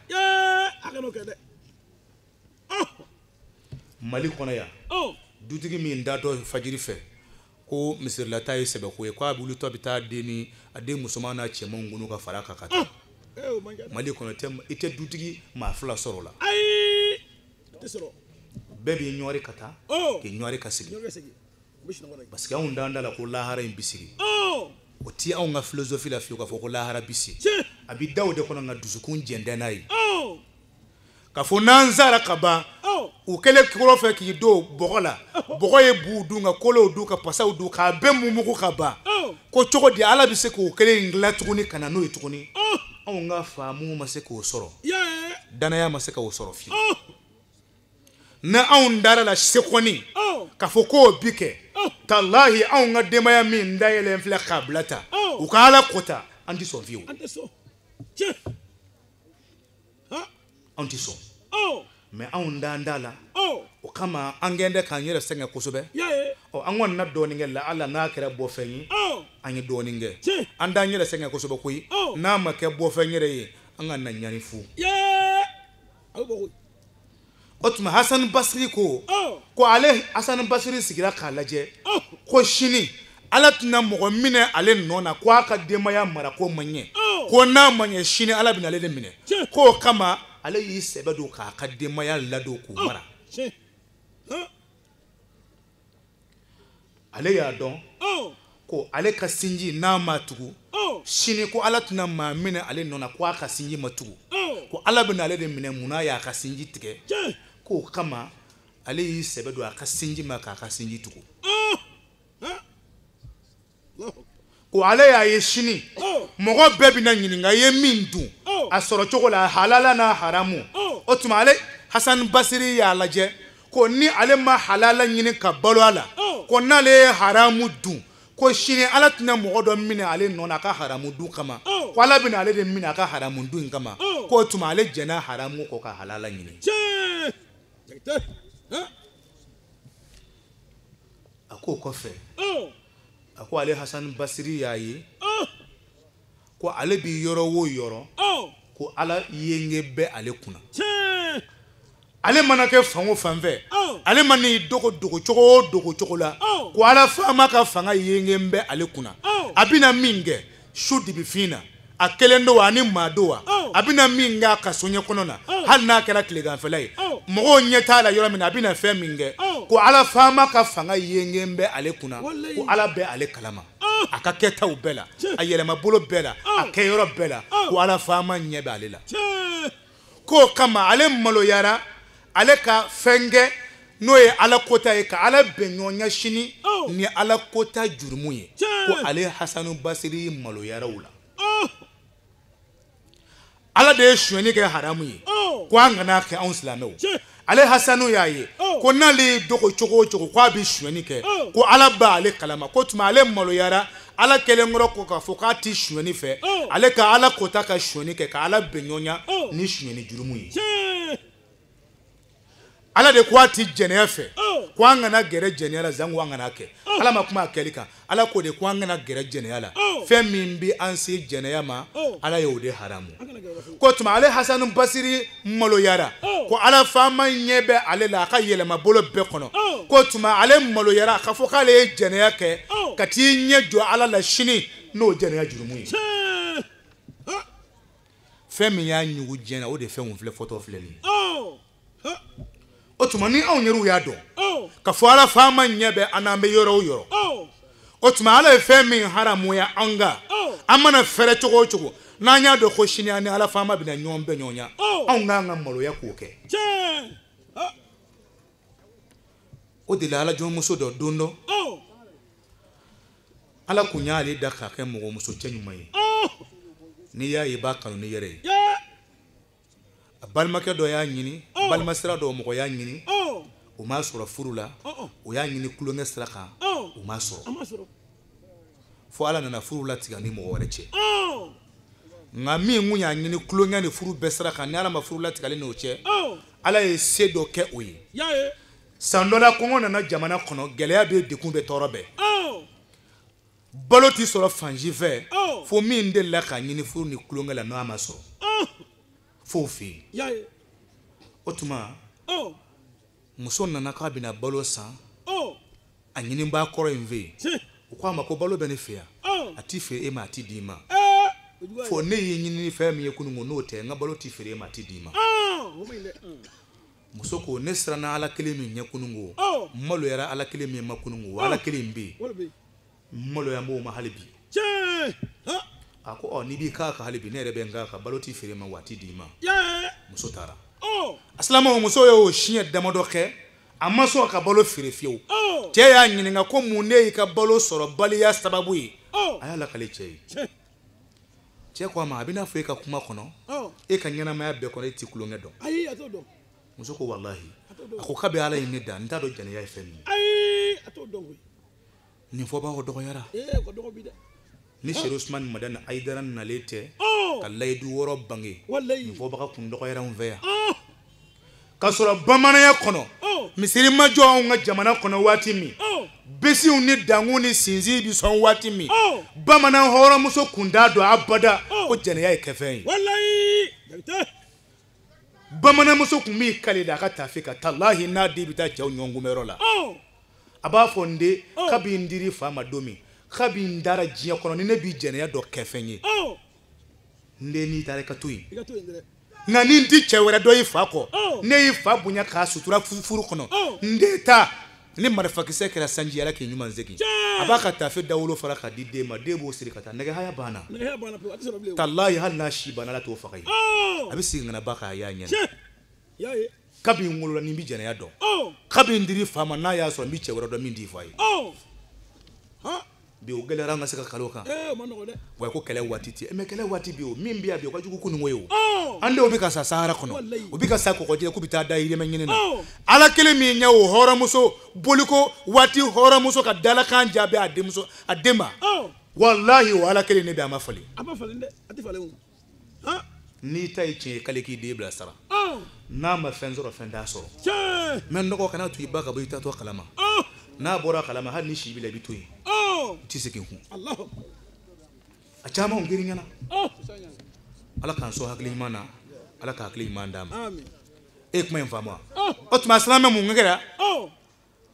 Speaker 9: Mali kɔnɔ yan dutigi min datɔ fajiri fɛ ko misirilata ye sɛbɛko ye k'a wulitɔ bɛ taa a den musoman n'a cɛmanw gunu ka fara kan ka taa Mali kɔnɔ i tɛ dutigi maa fila sɔrɔ la bɛɛ b'i ɲɔri ka taa k'i ɲɔri ka sigi parce que anw t'an da la ko lahara in bi sigi o ti anw ka philosophie la fiyewu k'a fɔ ko lahara bi sigi a bi da o de kɔnɔ nka dusukun jɛndɛn n'a ye k'a fɔ n'an sara ka ban u kɛlen kɔrɔ fɛ k'i don bɔgɔ la bɔgɔ ye buw dun ka kolow dun ka pasaw dun k'a bɛɛ mumugu ka ban ko cogo di ala bɛ se k'o kelen dilan tuguni ka na n'o ye tuguni anw ka faamu ma se k'o sɔrɔ danaya ma se k'o sɔrɔ fiyewu na anw dara la sekɔni k'a fɔ k'o bi kɛ talahi anw ka denbaya min dayɛlɛn filɛ k'a bila ta u ka ala kota an tɛ sɔn fiyewu an tɛ sɔn mais anw t'an da la o kama an gɛn tɛ k'an yɛrɛ sɛgɛn kosɛbɛ an kɔni na dɔɔnin kɛ la ala n'a kɛra bɔfɛn ye an ye dɔɔnin kɛ an t'an yɛrɛ sɛgɛn kosɛbɛ koyi n'a ma kɛ bɔfɛn yɛrɛ ye an ka na ɲani fu o tuma Hasanu Basiri ko ale Hasanu Basiri sigira k'a lajɛ ko sini ala tɛna mɔgɔ minɛ ale nɔ na ko a ka denbaya mara ko man ɲɛ ko n'a ma ɲɛ sini ala bɛna ale de minɛ k'o kama ale y'i sɛbɛ don k'a ka denbaya ladon k'u mara ale y'a dɔn ko ale ka sinji n'a ma tugu sini ko ala tɛna maa minɛ ale nɔ na ko a ka sinji ma tugu ko ala bɛna ale de minɛ mun na y'a ka sinji tigɛ k'o kama ale y'i sɛbɛ don a ka sinji ma k'a ka sinji tugu ko ale y'a ye sini mɔgɔ bɛɛ bɛna ɲininka ye min dun a sɔrɔ cogo la halala n'a haramu o tuma ale Hasan Basiri y'a lajɛ ko ni ale ma halala ɲini ka balo a la ko n'ale ye haramu dun ko sini ala tɛna mɔgɔ dɔ minɛ ale nɔ na a ka haramu dun kama ko ala bɛna ale de minɛ a ka haramu dun kama k'o tuma ale jɛnna haramu kɔ ka halala ɲini a k'o kɔfɛ a ko ale Hasan Basiri y'a ye ko ale bi yɔrɔ o yɔrɔ ko ala yenge bɛ ale kunna ale mana kɛ fan o fan fɛ ale mana i dogo cogo o dogo cogo la ko ala faama ka fanga yenge bɛ ale kunna a bɛna min kɛ su dibi fin na a kelen do wa ani maa do wa a bɛna min kɛ a ka soɲɛ kɔnɔ na hali n'a kɛra tileganfɛla ye mɔgɔw ɲɛ t'a la yɔrɔ min na a bɛna fɛn min kɛ ko ala faama ka fanga yenge bɛ ale kunna ko ala bɛ ale kalama a ka kɛtaw bɛɛ la a yɛlɛma bolo bɛɛ la a kɛyɔrɔ bɛɛ la ko ala faama ɲɛ bɛ ale la k'o kama ale maloyara ale ka fɛn kɛ n'o ye ala kota ye ka ala bɛn ɲɔgɔnya sini ni ala kota jurumu ye ko ale Hasanu Basiri maloyaraw la ala de ye sonyani kɛ haramu ye ko an kana kɛ anw silamɛw ale Hasanu y'a ye ko n'ale ye dogo cogo o cogo k'a bɛ sonyani kɛ ko ala b'a ale kalama ko tuma ale maloyara ala kelen kɔrɔ ko k'a fɔ k'a ti sonyani fɛ ale ka ala kota ka sonyani kɛ ka ala bɛn ɲɔgɔnya ni sonyani jurumu ye ala de ko a ti jɛnɛya fɛ ko an kana gɛrɛ jɛnɛya la zan ko an kana kɛ ala ma kuma a kɛli kan ala ko de ko an kana gɛrɛ jɛnɛya la fɛn min bi an se jɛnɛya ma ala y'o de haramu ko tuma ale Hasanu Basiri maloyara ko ala faama ɲɛ bɛ ale la a ka yɛlɛma bolo bɛɛ kɔnɔ ko tuma ale maloyara ka fɔ k'ale ye jɛnɛya kɛ ka t'i ɲɛ jɔ ala la sini n'o jɛnɛya jurumu ye fɛn min y'a ɲugu jɛnɛ o de fɛnw filɛ fɔtɔ filɛ nin ye o tuma ni anw yɛrɛw y'a dɔn ka fɔ ala faama ɲɛ bɛ an n'an bɛ yɔrɔ o yɔrɔ o tuma ala ye fɛn min haramuya an kan an mana fɛrɛ cogo o cogo n'an y'a dɔn ko sini an ni ala faama bɛna ɲɔgɔn bɛɛ ɲɔgɔnya anw k'an ka maloya k'o kɛ o de la ala jɔnmuso dɔ don dɔ ala kun y'ale da k'a kɛ mɔgɔ muso cɛ ɲuman ye n'i y'a ye i b'a kanu ni yɛrɛ ye a balimakɛ dɔ y'a ɲini balima sira dɔ mɔgɔ y'a ɲini o m'a sɔrɔ furu la o y'a ɲini kulonkɛ sira kan o m'a sɔrɔ fo ala nana furu latigɛ ni mɔgɔ wɛrɛ cɛ nka min kun y'a ɲini kulonkɛ ni furu bɛɛ sira kan ni ala ma furu latigɛlen n'o cɛ ala ye se dɔ kɛ o ye san dɔ la kɔngɔ nana jamana kɔnɔ gɛlɛya bɛ degun bɛ tɔɔrɔ bɛɛ balo t'i sɔrɔ fansi fɛ fo min delila k'a ɲini furu ni kulonkɛ la n'a ma sɔrɔ fo fɛ yen o tuma muso nana k'a bɛna balo san a ɲinibaa kɔrɔ in fɛ yen o ko a ma ko balo bɛ ne fɛ yan a t'i feere e ma a t'i d'i ma fo ne ye ɲinini fɛn min ye kununko n'o tɛ n ka balo t'i feere e ma a t'i d'i ma muso ko ne siranna ala kelen min ɲɛ kununko n maloyara ala kelen min ma kununko ala kelen bɛ yen n maloya m'o ma hali bi a ko n'i b'i k'a ka hali bi ne yɛrɛ bɛ n k'a ka balo t'i feere ma wa a t'i d'i ma muso taara a silamɛw muso y'o siɲɛ damadɔ kɛ a ma sɔn ka balo feere fiyewu cɛ y'a ɲininka ko mun de y'i ka balo sɔrɔ baliya sababu ye a y'a lakale cɛ ye cɛ ko a ma a bɛ n'a fɔ e ka kuma kɔnɔ e ka ɲɛnamaya bɛɛ kɔnɔ e t'i kulonkɛ dɔn muso ko walahi a ko k'a bɛ ala ye ne da n t'a dɔn jɛnɛya ye fɛn min ye nin fɔbagaw dɔgɔyara ni Sɛri Usumani Madani Ayidara nalen tɛ ka layidu wɔɔrɔ bange nin fɔbaga kun dɔgɔyara anw fɛ yan k'a sɔrɔ bamananya kɔnɔ misiri ma jɔ anw ka jamana kɔnɔ waati min besiw ni dangu ni sinsin bi sɔn waati min bamanan hɔrɔnmuso kun t'a dɔn abada ko jɛnɛya ye kɛfɛn ye bamananmuso kun b'i kale da a ka taafe ka talahi n'a den bɛ taa cɛw ɲɔgɔn kunbɛyɔrɔ la a b'a fɔ n den kabi n diri fa ma don min kabi n dara diɲɛ kɔnɔ ni ne b'i jɛnɛya dɔ kɛfɛn ye ndeni tare ka tuyi nga ni ndi chewera do ifa ko ne ifa bunya ka sutura furu kono ndeta ni marfa kisekera sanji yala ke nyuma nzeki abaka tafe dawlo fara ka dide ma debo sirikata nega haya bana tallahi hal na shi bana la to fakai abisi ngana baka ya nya yaye kabi ngulula ni bijana ya do kabi ndiri fama na ya so mi chewera do mi ndi fai ha bi o gele ranga saka kaloka manogo de way ko kele watiti me kele wati bi o mimbiya bi ko jugu kunu ngoyo ande obi ka sahara kono obi ka sako ko je ko bita dai le manyine na ala kele mi nyawo hora muso boliko wati hora muso ka dala kan jabe ademso adema wallahi wala kele ne be amafali de ati fale ha ni tay ci kale ki de bla sara na ma fenzoro fenda so men noko kana tu ibaka bi ta to kalama na bora kalama har ni shi bi la bitoyi ti sekin hu Allah a chama ngiri nyana ala kan so hakli mana ala ka hakli manda amin e kuma en fama otuma salama mu ngara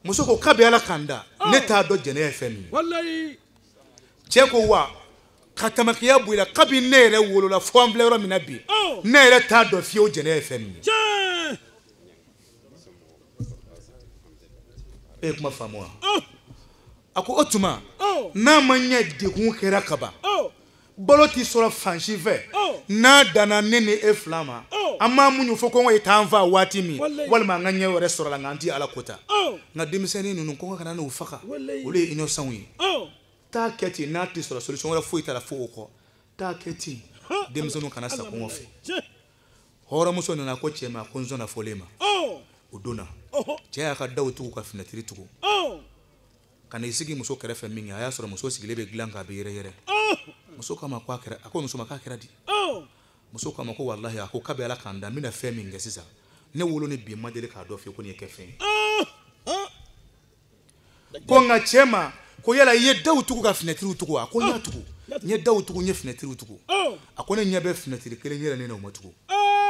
Speaker 9: muso ko kabe ala kanda ne ta do jene fm wallahi cheko wa katamakiya buila kabi nere wolo la fo amblero minabi nere ta do fio jene fm e kuma fama ako otuma na manya de kun kera kaba boloti sora fanshi ve na dana nene e flama amma munyu foko ngo itanva wati mi walma nganye wore sora la nganti ala kota na demiseni nunu konga kana no faka ole inyo sanwi ta keti na ti sora solution wala fo itala fo ko ta keti demisonu kana sa ko ngofe hora muso na ko chema konzo na folema udona jaya ka dawtu ka finatiri tuko kana isigi muso kere fe mingi aya soro muso sigile be glanga be yere muso kama kwa kere ako muso makakera di muso kama ko wallahi ako kabe ala kanda mina fe mingi sisa ne wolo ne bi madele ka do fe ko ne kefe ko nga chema ko yala ye dawtu ka finatiri tuko ako nya tuko nye dawtu nye finatiri tuko ako ne nya be finatiri kele nyere ne na umatuko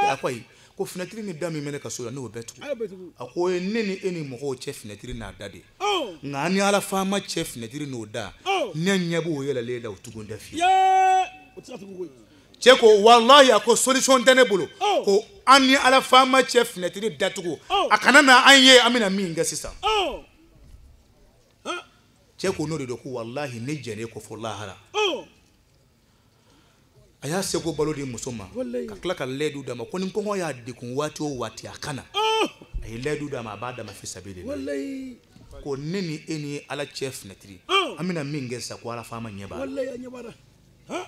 Speaker 9: akwai ko finatiri ni dami mene kasola no betu ako neni eni mo che finatiri na dade ngani ala fama che finatiri no da nenya bo yela leda utugunda fi cheko wallahi ako solution tenebulu ko ani ala fama che finatiri datugo akana na anye amina minga sisa cheko no do ko wallahi ne jene ko fo lahara aya seko balodi musoma kakla ka ledu dama ko ninko ya dikun wati o wati akana ay ledu dama bada mafisabili wallahi ko neni eni ala chef netri amina minge sa ko ala fama nyeba wallahi nyebara ha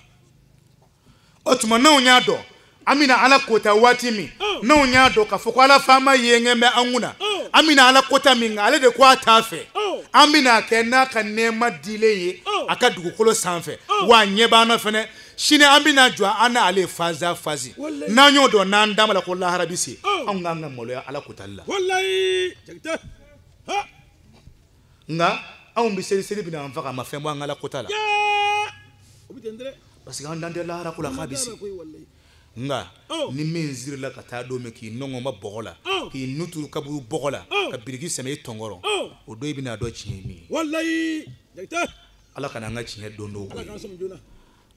Speaker 9: otuma na onyado amina ala kota wati mi na onyado ka foko ala fama yenge me anguna amina ala kota minga ale de kwa tafe amina kena ka nema delay aka dugu kolo sanfe wa nyeba na fene shine ambina jwa ana ale faza fazi nanyo do nanda mala ko la harabisi nganga molo ala kutalla wallahi jagta ha nga au mbiseli seli bina mfaka mafembo ngala kutala obitendre parce que andande la hara kula khabisi nga ni menzir la kata do me ki nongo ma bogola ki nutu kaburu bogola ka birigi seme tongoro o do ibina do chimi wallahi jagta ala kana nga chinye dondo ko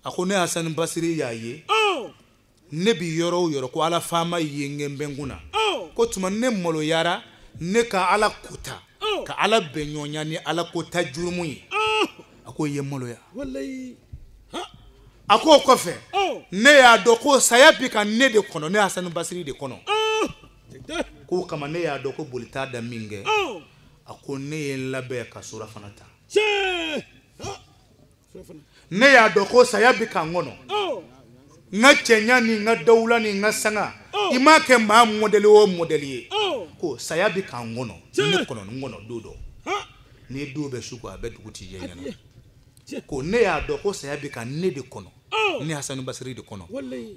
Speaker 9: akone Hassan Basri yaye ne bi yoro ko ala fama yenge mbenguna ko tuma ne molo yara ne ka ala kuta ka ala benyonya ni ala kuta jurumu yi ako ye molo ya wallahi ako kofe ne ya do ko sayapi ka ne de kono ne Hassan Basri de kono ko kama ne ya do ko bulita da minge ako ne labe ka sura fanata ne ya do ko sayabi ka ngono nga chenya ni nga dawla ni nga sanga ima ke ma modeli o modeli ko sayabi ka ngono ne kono ngono dodo ni dobe suko abedukuti yenya ko ne ya do ko sayabi ka ne de kono ne Hassan Basri de kono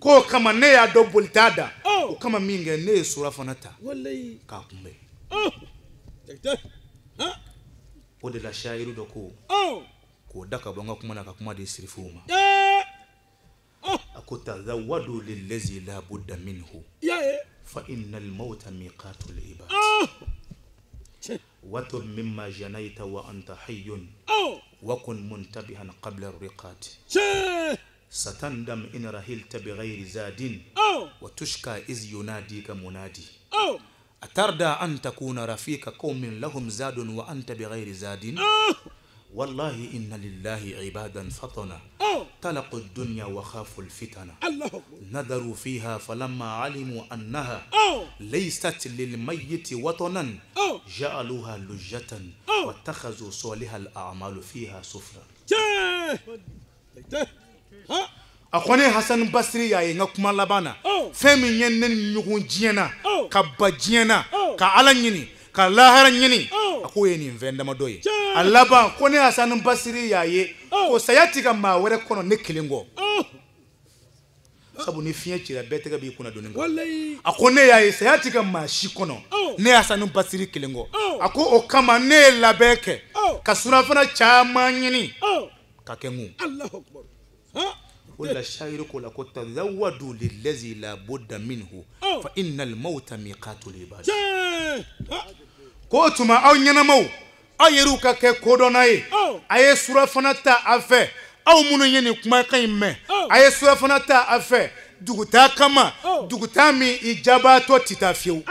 Speaker 9: ko kama ne ya do bultada ko kama minge ne sura fanata wallahi ka kumbe o de la shairu do ko ko daka bonga kuma na kuma de sirifuma akota zawadu lillazi la budda minhu fa innal mauta miqatul ibad wa tub mimma janaita wa anta hayyun wa kun muntabihan qabla ar-riqat ستندم إن رحلت بغير زاد وتشكى إذ يناديك منادي أتردى أن تكون رفيق قوم لهم زاد وأنت بغير زاد والله إن لله عبادا فطنا طلقوا الدنيا وخافوا الفتنة نظروا فيها فلما علموا أنها ليست للميت وطنا جعلوها لجة واتخذوا صالح الأعمال فيها سفرا. أخواني حسن بصري يا نكمل لبانا فمن ينن نكون جينا كبجينا كعلنيني كلاهرنيني أخويني فين دمدوي اللبان أخواني حسن بصري يا وسيأتي كما وركونا نكلينغو sabu ni fiye cira bɛɛ tɛgɛ b'i kunna doni kan a ko ne y'a ye saya tɛ ka maa si kɔnɔ ne y'a sanu basiri kelen kɔ a ko o kama ne ye labɛn kɛ ka surafana caman ɲini ka kɛ ngun o la shayiru ko la ko tazawwadu lillazi la budda minhu fa innal mawta miqatul ibad ko tuma aw ɲɛnamaw aw yɛrɛw ka kɛ kodɔnna ye a ye surafana ta a fɛ aw minnu ye nin kumakan in mɛn a ye surafana ta a fɛ dugutaa kama dugutaa min i jabaatɔ tɛ taa fiyewu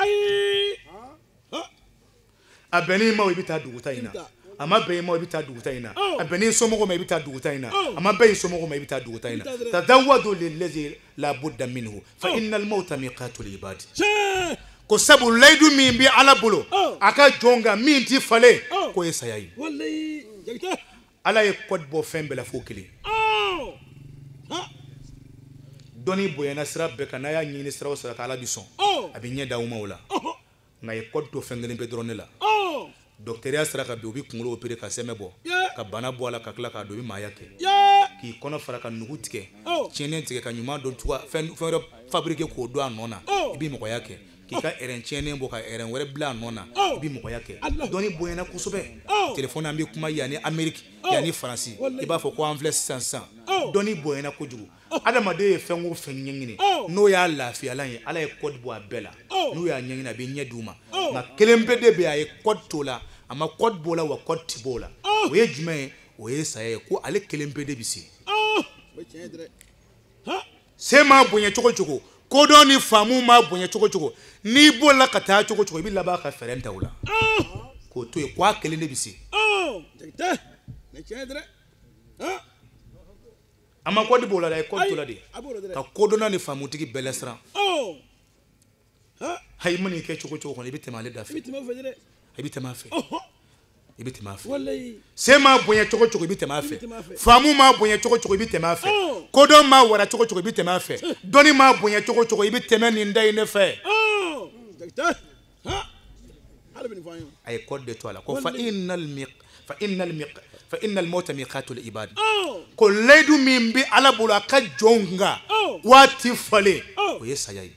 Speaker 9: a bɛnn'i ma i bɛ taa dugutaa in na a ma bɛn i ma i bɛ taa dugutaa in na a bɛnn'i somɔgɔw ma i bɛ taa dugutaa in na a ma bɛn i somɔgɔw ma i bɛ taa dugutaa in na tazawwadu lillazi la budda minhu fa innal mawta miqatul ibad ko sabu layidu min bɛ ala bolo a ka jɔn kan min tɛ falen k'o ye saya ye ala ye kɔdi bɔ fɛn bɛɛ la fo kelen dɔnni bonyana sira bɛɛ kan n'a y'a ɲini sira o sira kan ala bɛ sɔn a bɛ ɲɛ d'aw ma o la nka ye kɔdi to fɛn kelen bɛɛ dɔrɔn ne la dɔgɔtɔrɔya sira kan bi u bɛ kunkolo opere ka sɛmɛ bɔ ka bana bɔ a la ka tila k'a don i bɛ maaya kɛ k'i kɔnɔ fara ka nugu tigɛ tiɲɛni tigɛ ka ɲuman dɔn cogoya fɛn wɛrɛ fabriquer k'o don a nɔ na i bɛ mɔgɔya kɛ k'i ka ɛrɛn tiɲɛnen bɔ ka ɛrɛn wɛrɛ bila a nɔ na i bɛ mɔgɔya kɛ dɔnni bonyana kosɛbɛ telefɔni an bɛ kuma yanni Amérique yanni Faransi i b'a fɔ ko an filɛ sisan dɔnni bonyana kojugu adamaden ye fɛn o fɛn ɲɛɲini n'o y'a lafiyalan ye ala ye kɔdi bɔ a bɛɛ la n'o y'a ɲɛɲini a bɛ ɲɛ d'u ma nka kelen bɛ de bɛ a ye kɔdi t'o la a ma kɔdi b'o la wa kɔdi ti b'o la o ye jumɛn ye o ye saya ye ko ale kelen bɛ de bɛ se se maa bonya cogo cogo kodɔn ni faamu maa bonya cogo cogo n'i b'o la ka taa cogo cogo i bɛ laban ka fɛɛrɛ ta o la k'o to yen k'a kelen de bɛ se a ma kɔdi b'o la dɛ a ye kɔdi t'o la de ka kodɔnna ni faamutigi bɛɛ lasiran hayi i mana i kɛ cogo cogo kɔnɔ i bɛ tɛmɛ ale da fɛ i bɛ tɛmɛ a fɛ i bɛ tɛmɛ a fɛ se maa bonya cogo cogo i bɛ tɛmɛ a fɛ faamu maa bonya cogo cogo i bɛ tɛmɛ a fɛ kodɔn maa wara cogo cogo i bɛ tɛmɛ a fɛ dɔnni maa bonya cogo cogo i bɛ tɛmɛ nin da in ne fɛ a ye kɔdi de to a la ko fa innal mawta miqatul ibad ko layidu min bɛ ala bolo a ka jɔnw kan waati falen o ye saya ye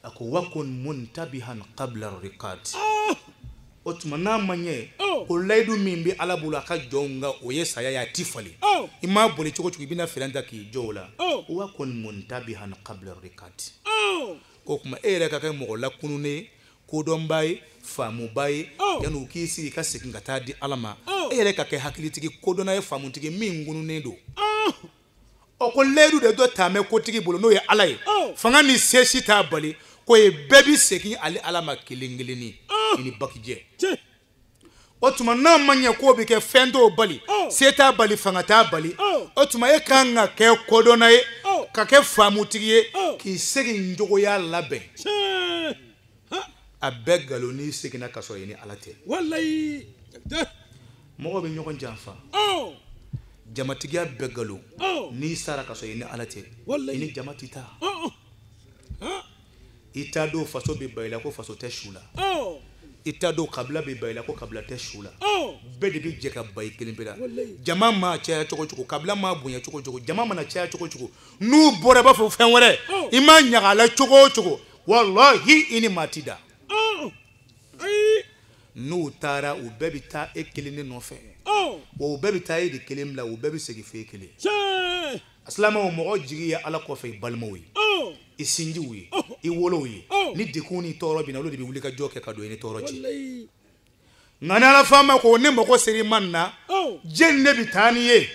Speaker 9: a ko wakun muntabihan qabla riqad o tuma n'a ma ɲɛ ko layidu min bɛ ala bolo a ka jɔnw kan o ye saya ye a ti falen i m'a boli cogo cogo i bɛna fɛɛrɛ ta k'i jɔ o la wakun muntabihan qabla riqad o tuma e yɛrɛ ka kɛ mɔgɔ lakununen ye kodɔnba ye faamuba ye yanni u k'i sigi ka segin ka taa di ala ma e yɛrɛ ka kɛ hakilitigi kodɔnna ye faamutigi min gununnen don o ko layidu de dɔ taamɛ kotigi bolo n'o ye ala ye fanga ni sesi t'a bali ko ye bɛɛ bi segin ale ala ma kelen kelenni i ni bakijɛ o tuma n'a ma ɲɛ k'o bɛ kɛ fɛn t'o bali se t'a bali fanga t'a bali o tuma e kan ka kɛ kodɔnna ye ka kɛ faamutigi ye k'i segin cogoya labɛn a bɛɛ nkalon n'i seginna ka sɔrɔ i ni ala tɛ mɔgɔw bɛ ɲɔgɔn janfa jamatigiya bɛɛ nkalon n'i sara ka sɔrɔ i ni ala tɛ i ni jama tɛ taa i t'a dɔn faso bɛ ban i la ko faso tɛ su la i t'a dɔn kabila bɛ ban i la ko kabila tɛ su la bɛɛ de bɛ jɛ ka ban i kelen pe la jama ma caya cogo cogo kabila ma bonya cogo cogo jama mana caya cogo cogo n'u bɔra i b'a fɔ fɛn wɛrɛ i ma ɲaga a la cogo o cogo walahi i ni maa ti da n'u taara u bɛɛ bɛ taa e kelen de nɔfɛ wa u bɛɛ bɛ taa e de kelen bila u bɛɛ bɛ segin f'e kelen asilamɛw mɔgɔ jigi ye ala kɔfɛ i balimaw ye i sinjiw ye i wolow ye ni dekun ni tɔɔrɔ bɛ na olu de bɛ wuli ka jɔ kɛ ka don i ni tɔɔrɔ cɛ ngana la fama ko ne mako seri manna jenne bitani ye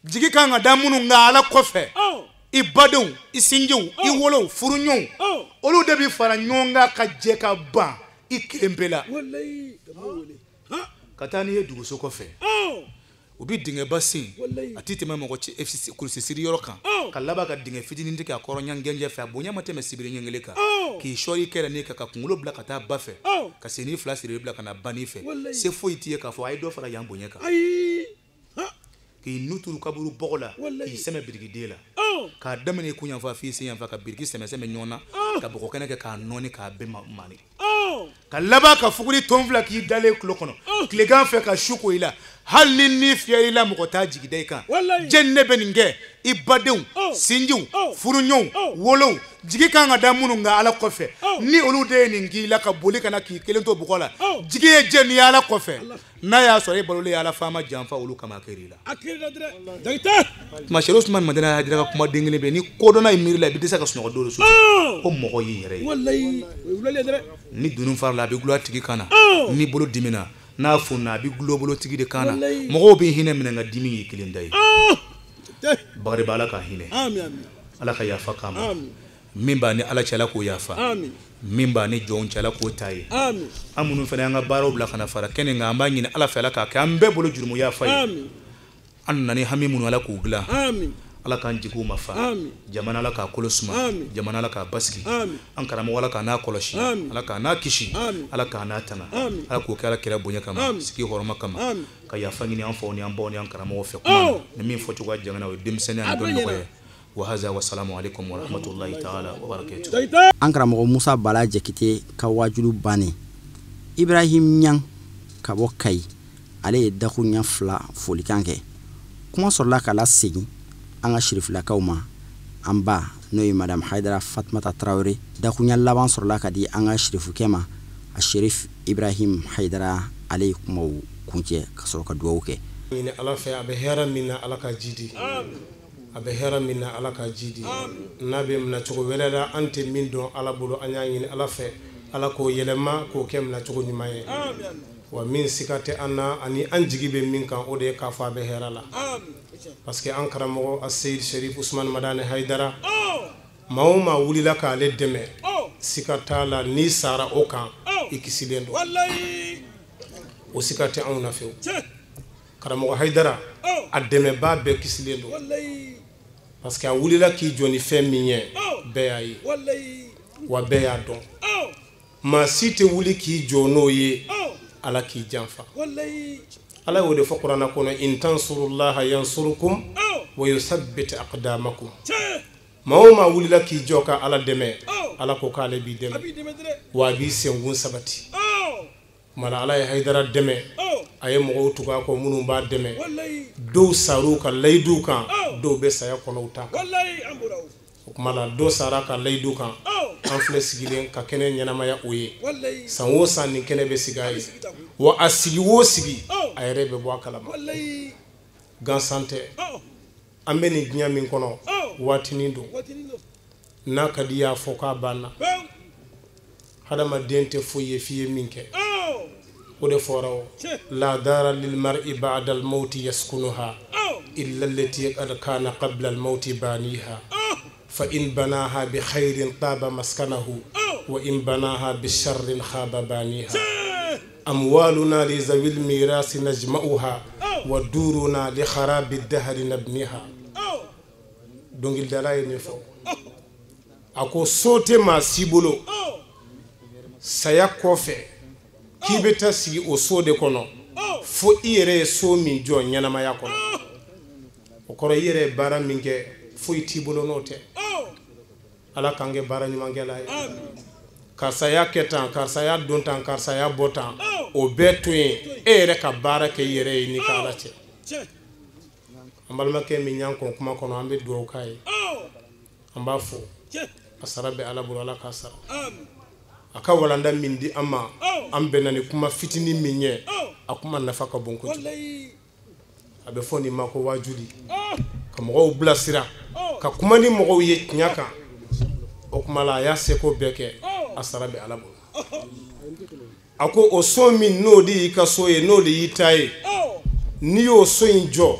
Speaker 9: jigi kanga damunu ngala kofe ibadou isinjou iwolo furunyon olu de bi fara nyonga ka je ka ba ikembela wallahi katani ye duguso kofe ubi dinge basin atite mama ko FCC kursi siri yorokan kalaba ka dinge fitini ndike akoro nyangenje fa bonya mateme sibiri nyengeleka ki shori kera ne ka kungulo bla kata bafe ka seni flash rebla kana banife se fo itie ka fo ay do fara yambonya ka ki nuturu kaburu bogola ki seme birigidela ka damene kunya fa fi se yanfa ka birigi seme nyona ka boko kana ka noni ka be mani kalaba ka fuguri tonfla ki dale klokono klegan fe ka shuko ila halni ni fieri la mokota jigidai kan jenne beninge ibadeu sinju furunyon wolo jigi kan ga damunu nga ala kofe ni olu de ningi la ka boli kana ki kelento bukola jigi e jenni ala kofe na ya so e balole ala fama jamfa olu kama kerila akira dre dagita ma shelo Usman madana hadira ka kuma dingile be ni kodona imirila bi desa ka suno do so ko moko yi yere wallahi ulale dre ni dunun farla be glo atigi kana ni bolo dimina na funa bi global tigi de kana mogo bi hine minanga dimi yikilin dai bari bala ka hine amin ala ka yafa kama mimba ni ala chala ko yafa amin mimba ni jon chala ko tayi amin amunu fana nga baro bla kana fara kene nga ambanyi ni ala fela ka ambe bolo jurmu yafa amin annani hamimunu ala ko gla amin ala kan jigu mafa jamana ala ka kolosuma jamana ala ka baski an karamo ala ka na koloshi ala ka na kishi ala ka na tana ala ko kala kira bonya kama siki horoma kama ka ya fangini an fawni an boni an karamo wo fe kuma ne min fotu ga jangana we dimsene an don ko wa hadha wa salamu alaikum wa rahmatullahi ta'ala wa barakatuh
Speaker 5: an karamo Musa Bala Jakite ka wajulu bani Ibrahim Nyang ka bokai ale dakunya fla folikanke kuma sorla kala sigi anga shirif la kauma amba noy madam Haidara Fatmata Traoré da kunya laban sorla kadi anga shirifu kema a Shirif Ibrahim Haidara alaykum kunje kasoro ka duwuke
Speaker 10: ni ala fa abe hera minna ala ka jidi abe hera minna ala ka jidi nabe mna chogo welala ante min don ala bulu anyangi ni ala fa ala ko yelema ko kemna chogo nyumaye wa min sikate anna ani anjigibe min kan ode ka fa be hera la parce que an karamo as-Sayyid Sharif Usman Madane Haidara mauma wulila ka le deme sikata la ni sara okan ikisilendo wallahi o sikate an na few karamo Haidara ademe ba be kisilendo wallahi parce que a wulila ki joni fe minye be ayi wallahi wa be ya don ma site wuli ki jono ye ala ki janfa wallahi ala wode fo qur'ana kono in tansurullaha yansurukum wa yuthabbit aqdamakum mawma wulila ki joka ala deme ala ko kale bi deme wa bi sengun sabati mala ala Haidara deme aye mo tuga ko munu ba deme do saruka laydu kan do be saya kono uta wallahi amburaw mala do saraka laydu kan an fle sigilen ka kene nyanama ya oye sanwo sanni kene be sigayi wa asigi wo sigi ayre be bo kalama wallahi gan sante ambe ni nya min kono watini do na kadiya foka banna hadama dente foye fiye minke ode forawo la dara lil mar'i ba'da al maut yaskunuha illa allati qad kana qabla al maut baniha fa in banaha bi khairin taba maskanahu wa in banaha bi sharrin khaba baniha أموالنا لذوي الميراث نجمعها ودورنا لخراب الدهر نبنيها دونغيل دالاي نفو أكو صوتي ما سيبولو سيا كوفي كيبتا سي أو صودي كونو فو إيري سومي جو نيانما يا كونو وكورو إيري بارا مينكي فو يتيبولو نوتي ala kange bara nyumangela karsaya ketan karsaya dontan karsaya botan o betuen ere ka bara ke yere ni kala che ambalma ke minyan ko kuma kono ambe do kai amba fo asarabe ala burala kasara aka walanda mindi ama ambe nani kuma fitini minye akuma nafaka bonko abe fo ni mako wajudi ka mo blasira ka kuma ni mo ye nyaka okumala ya seko beke asarabe alabo a ko o so min n'o de y'i ka so ye n'o de y'i ta ye n'i y'o so in jɔ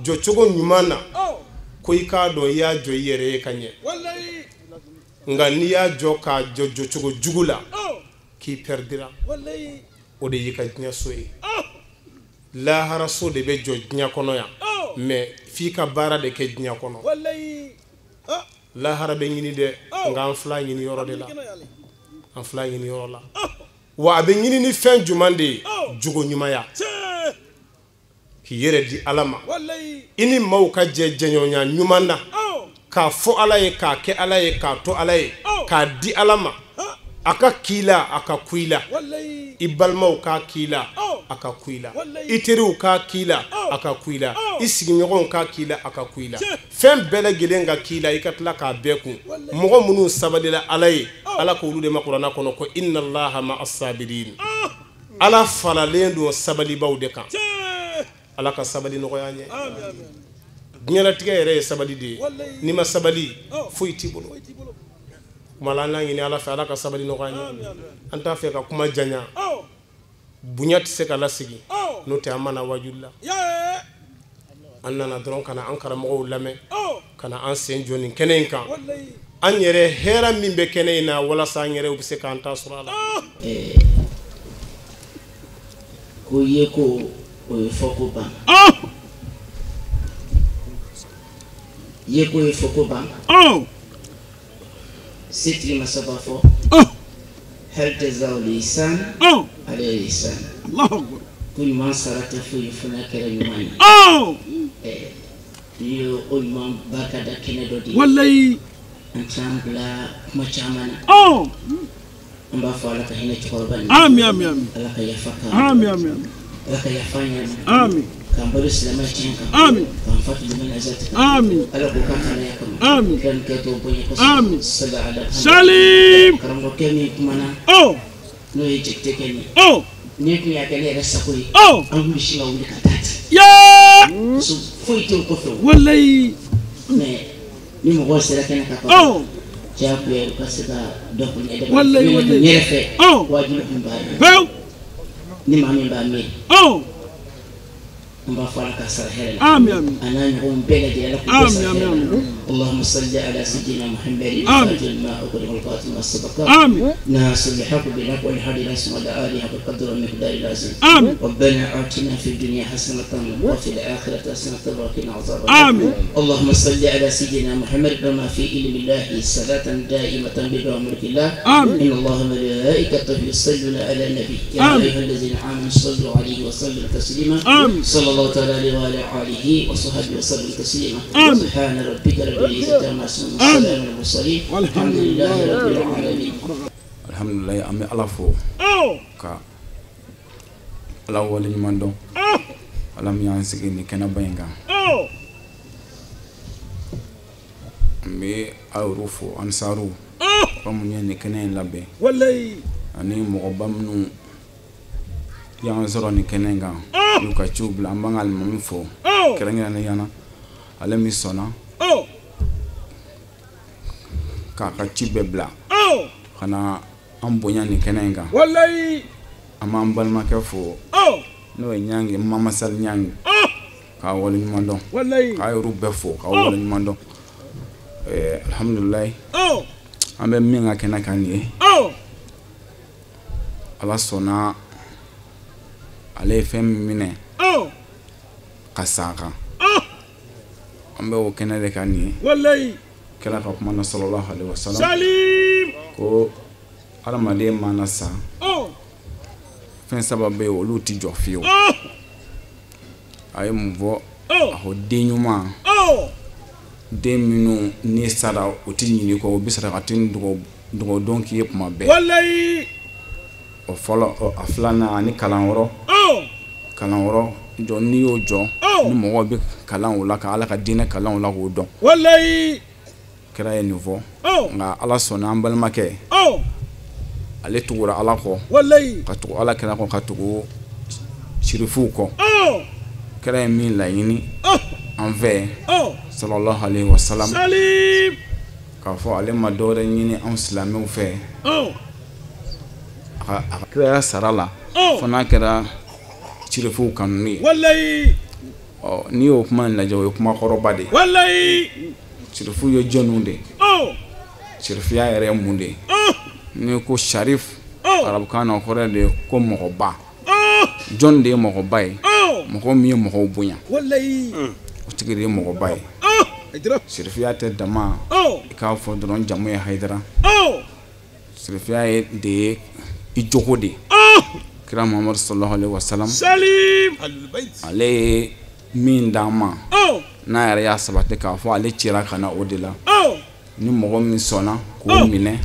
Speaker 10: jɔcogo ɲuman na ko i k'a dɔn i y'a jɔ i yɛrɛ ye ka ɲɛ nka n'i y'a jɔ k'a jɔ jɔcogo jugu la k'i pɛridira o de y'i ka diɲɛ so ye lahara so de bɛ jɔ diɲɛ kɔnɔ yan mais f'i ka baara de kɛ diɲɛ kɔnɔ lahara bɛ ɲini dɛ nka an fila ɲini yɔrɔ de la an fila ɲini yɔrɔ la wa a bɛ ɲini ni fɛn jumɛn de ye jogo ɲumanya k'i yɛrɛ di ala ma i ni maaw ka jɛ jɛɲɔgɔnya ɲuman na k'a fɔ ala ye k'a kɛ ala ye k'a to ala ye k'a di ala ma a ka k'i la a ka ku i la i balimaw k'a k'i la a ka ku i la i teriw k'a k'i la a ka ku i la i sigiɲɔgɔnw k'a k'i la a ka ku i la fɛn bɛɛ lajɛlen ka k'i la i ka tila k'a bɛɛ kun mɔgɔ minnu sabalila ala ye ala k'olu de ma kuranna kɔnɔ ko inna allaha ma as-sabirin ala faralen don sabalibaw de kan ala ka sabali nɔgɔya an ye diɲɛlatigɛ yɛrɛ ye sabali de ye n'i ma sabali foyi t'i bolo kuma la an n'a ɲini ala fɛ ala ka sabali nɔgɔya an ye an t'a fɛ ka kuma janya bonya tɛ se ka lasigi n'o tɛ an mana wajuli la an nana dɔrɔn ka na an karamɔgɔw lamɛn ka na an sen jɔ nin kɛnɛ in kan an yɛrɛ hɛrɛ min bɛ kɛnɛ in na walasa an yɛrɛ bɛ se k'an ta sɔrɔ a la
Speaker 11: ko ye ko o ye fɔ ko ban ye ko ye fɔ ko ban setigi ma saba fɔ hal jazaa'ul ihsan ala ihsan ko ɲuman sara tɛ foyi fana kɛra ɲuman ye n'i ye o ɲuman barika da kɛnɛ dɔ de ye an t'an bila kuma caman na an b'a fɔ ala ka hinɛ cɛkɔrɔba in ala ka yafa kan ala ka yafa ɲɛna k'an balo silamɛ tiɲɛ kan k'an fatu limɛ nazati kan ala k'o ka kalaya kama k'an kɛ to bonya kosɛbɛ sala ala karamɔgɔkɛ min kumana n'o ye jɛkitekɛ nin ni tun y'a kɛ ne yɛrɛ sago ye an tun bɛ sin ka wuli ka taa ten foyi tɛ o kɔfɛ mais ni mɔgɔw sera kɛnɛ kan kɔfɛ diyagoya u ka se ka dɔ ko ɲɛ dɛ ne yɛrɛ fɛ wajibi tun b'a ye ni maa min b'a miiri an b'a fɔ ala ka sara hɛrɛ la a n'a ɲɔgɔnw bɛɛ lajɛlen ala k'u bɛɛ sara hɛrɛ la اللهم صل على سيدنا محمد فاتح الماء وكل القاتل والسبقات ناصر الحق بالحق والهادي الى اسم اله حق القدر والمقدار العظيم ربنا آتنا في الدنيا حسنة وفي الآخرة حسنة وقنا عذاب النار اللهم صل على سيدنا محمد كما في علم الله صلاة دائمة بأمر الله إن الله وملائكته يصلون على النبي يا أيها الذين آمنوا صلوا عليه وسلموا تسليما صلى الله تعالى عليه وعلى آله وصحبه وسلم تسليما سبحان ربك رب العزة عما يصفون وسلام على المرسلين والحمد لله رب العالمين.
Speaker 12: الحمد لله أمي الله فو ka ala wale ɲuman dɔn ala min y'an sigi ni kɛnɛba in kan an bɛ awru fo ansaru bamu ye ni kɛnɛ in labɛn ani mɔgɔba minnu y'an sɔrɔ ni kɛnɛ in kan y'u ka ciw bila an b'an ka alimami fo kɛrɛnkɛrɛnnenya la ale min sɔnna k'a ka ci bɛɛ bila ka na an bonya ni kɛnɛ in kan an b'an balimakɛ fo n'o ye ɲangi mama sal ɲangi k'a wale ɲuman dɔn k'a yɛrɛw bɛɛ fo k'a wale ɲuman dɔn alhamdulilayi an bɛ min ka kɛnɛ kan nin ye ala sɔnna ale ye fɛn min minɛ ka sa a kan an bɛ o kɛnɛ de kan nin ye kɛra ka kuma na sallallahu alaihi wasallam ko adamaden mana sa fɛn saba bɛ yen olu tɛ jɔ fiyewu a ye mun fɔ a ko den ɲuman den minnu ni sara o tɛ ɲini kɔ o bɛ sara ka tɛ dɔgɔdon k'i ye kuma bɛɛ o fɔlɔ a filanan ani kalanyɔrɔ jɔ n'i y'o jɔ ni mɔgɔw bɛ kalan o la ka ala ka diinɛ kalan o la k'o dɔn kɛra ye nin fɔ nka ala sɔnna an balimakɛ ale tugura ala kɔ ka tugu ala kɛra kɔ ka tugu sirifuw kɔ kɛra ye min laɲini an fɛ sallallahu alaihi wasallam k'a fɔ ale ma dɔwɛrɛ ɲini an silamɛw fɛ a kira sara la fo n'a kɛra cirefuw kanuni ye
Speaker 13: wallahi
Speaker 12: n'i y'o kuma in lajɛ o ye kuma kɔrɔba de ye
Speaker 13: wallahi
Speaker 12: cirefuw ye jɔnniw de ye cirefuya yɛrɛ ye mun de ye n'i ko sharif arabukan na o kɔrɔ de ye ko mɔgɔba jɔn de ye mɔgɔba ye mɔgɔ min ye mɔgɔw bonya
Speaker 13: wallahi
Speaker 12: o tigi de ye mɔgɔba ye sirifiya tɛ dama i k'a fɔ dɔrɔn jamu ye hayidara sirifiya ye de ye i jogo de kira muhammadu sallallahu alaihi wasallam ale ye min d'an ma n'a yɛrɛ y'a sabati k'a fɔ ale cira ka na o de la ni mɔgɔ min sɔnna k'o minɛ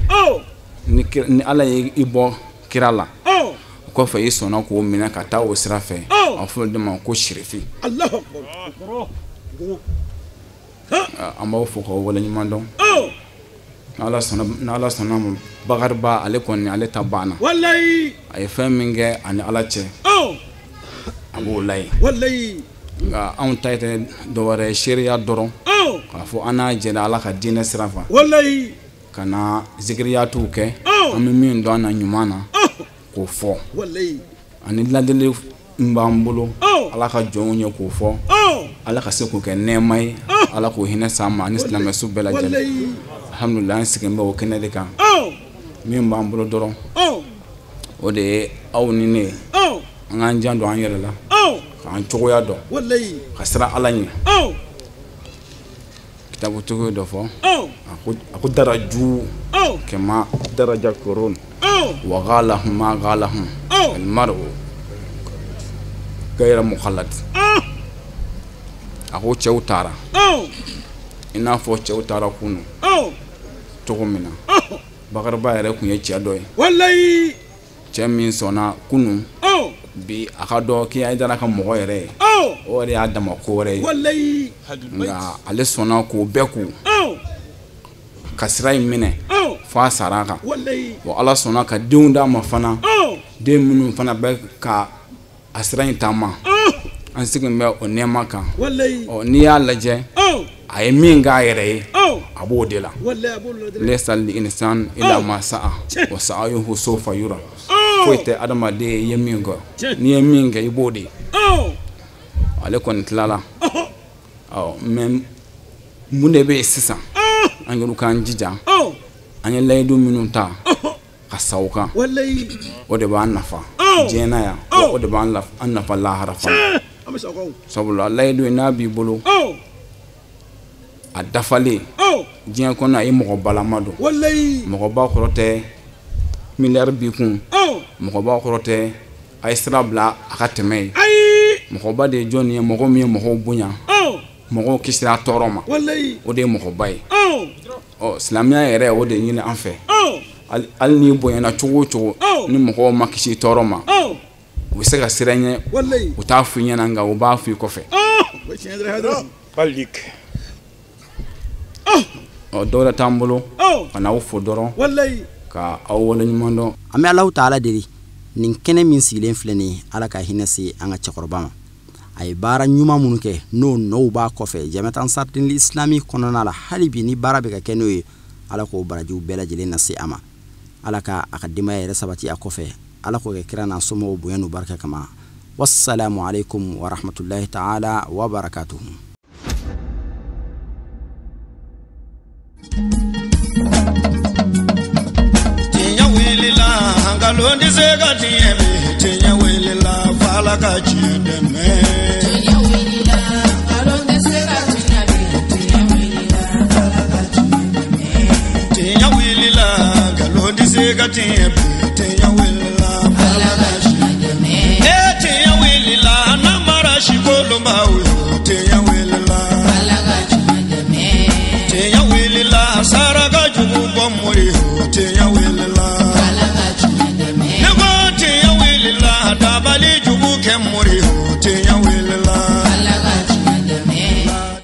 Speaker 12: ni ala ye i bɔ kira la o kɔfɛ i sɔnna k'o minɛ ka taa o sira fɛ a fɔra de ma ko sirifi an b'aw fɔ k'aw waleɲuman dɔn n'ala sɔnna ma Bakariba ale kɔni ale ta banna wallahi a ye fɛn min kɛ ani ala cɛ a b'o la ye nka anw ta tɛ dɔwɛrɛ ye seereya dɔrɔn k'a fɔ an n'a jɛra ala ka diinɛ sira fɛ wallahi ka na zikiriyatiw kɛ an bɛ min dɔn an na ɲuman na k'o fɔ wallahi ani ladili min b'an bolo ala ka jɔnw ye k'o fɔ ala ka se k'o kɛ nɛɛma ye ala k'o hinɛ s'an ma ani silamɛsu bɛɛ lajɛlen alhamdulillah an sigin bɛ o kɛnɛ de kan min b'an bolo dɔrɔn o de ye aw ni ne an k'an jan don an yɛrɛ la k'an cogoya dɔn ka siran ala ɲɛ kitabutigi dɔ fɔ a ko daraju kɛma daraja koron wa ghalahum ma ghalahum almaru gayra mukhalad a ko cɛw taara i n'a fɔ cɛw taara kunu cogo min na Bakariba yɛrɛ kun ye cɛ dɔ ye wallahi cɛ min sɔnna kunu bi a ka dɔn k'i Hayidara ka mɔgɔ yɛrɛ ye o yɛrɛ y'a dama ko wɛrɛ ye wallahi nka ale sɔnna k'o bɛɛ ku ka sira in minɛ f'a sara kan wa ala sɔnna ka denw d'a ma fana den minnu fana bɛ ka a sira in taama an sigin bɛ o nɛɛma kan n'i y'a lajɛ a ye min k'a yɛrɛ ye a b'o de la laysa al-insan illa ma sa'a wa sa'yuhu sawfa yura foyi tɛ adamaden ye i ye min kɛ n'i ye min kɛ i b'o de ye ale kɔni tilala mɛ mun de bɛ yen sisan an y'olu k'an jija an ye layidu minnu ta ka sa o kan o de b'an nafa diɲɛ na yan o de b'an nafa lahara fana sabula layidu in n'a b'i bolo a dafalen diɲɛ kɔnɔ a ye mɔgɔ balama don mɔgɔba kɔrɔ tɛ miliyari b'i kun mɔgɔba kɔrɔ tɛ a ye sira bila a ka tɛmɛ ye mɔgɔba de ye jɔn ye mɔgɔ min ye mɔgɔw bonya mɔgɔw kisira tɔɔrɔ ma o de ye mɔgɔba ye silamɛya yɛrɛ o de ɲini an fɛ hali n'i bonyana cogo o cogo ni mɔgɔw ma kisi tɔɔrɔ ma u bɛ se ka siran ɲɛ u t'a f'i ɲɛna nka u b'a f'i kɔfɛ dɔwɛrɛ t'an bolo ka n'aw fo dɔrɔn ka aw waleɲuman dɔn
Speaker 5: an bɛ Alahu taala deli nin kɛnɛ min sigilen filɛ nin ye ala ka hinɛ se an ka cɛkɔrɔba ma a ye baara ɲuman minnu kɛ n'o nɔw b'a kɔfɛ Jamiyatu Ansarudine Islami kɔnɔna la hali bi ni baara bɛ ka kɛ n'o ye ala k'o barajiw bɛɛ lajɛlen lase a ma ala ka a ka denbaya yɛrɛ sabati a kɔfɛ ala k'o kɛ kira n'a somɔgɔw bonya n'u barika kama wassalamu alaikum wa rahmatullahi ta'ala wa barakatuhu.
Speaker 1: Tinya wilila hangalondi sega tinyemi tinya wilila fala ka chiendeme tinya wilila hangalondi sega tinyemi tinya wilila fala ka chiendeme tinya wilila hangalondi sega tinyemi tinya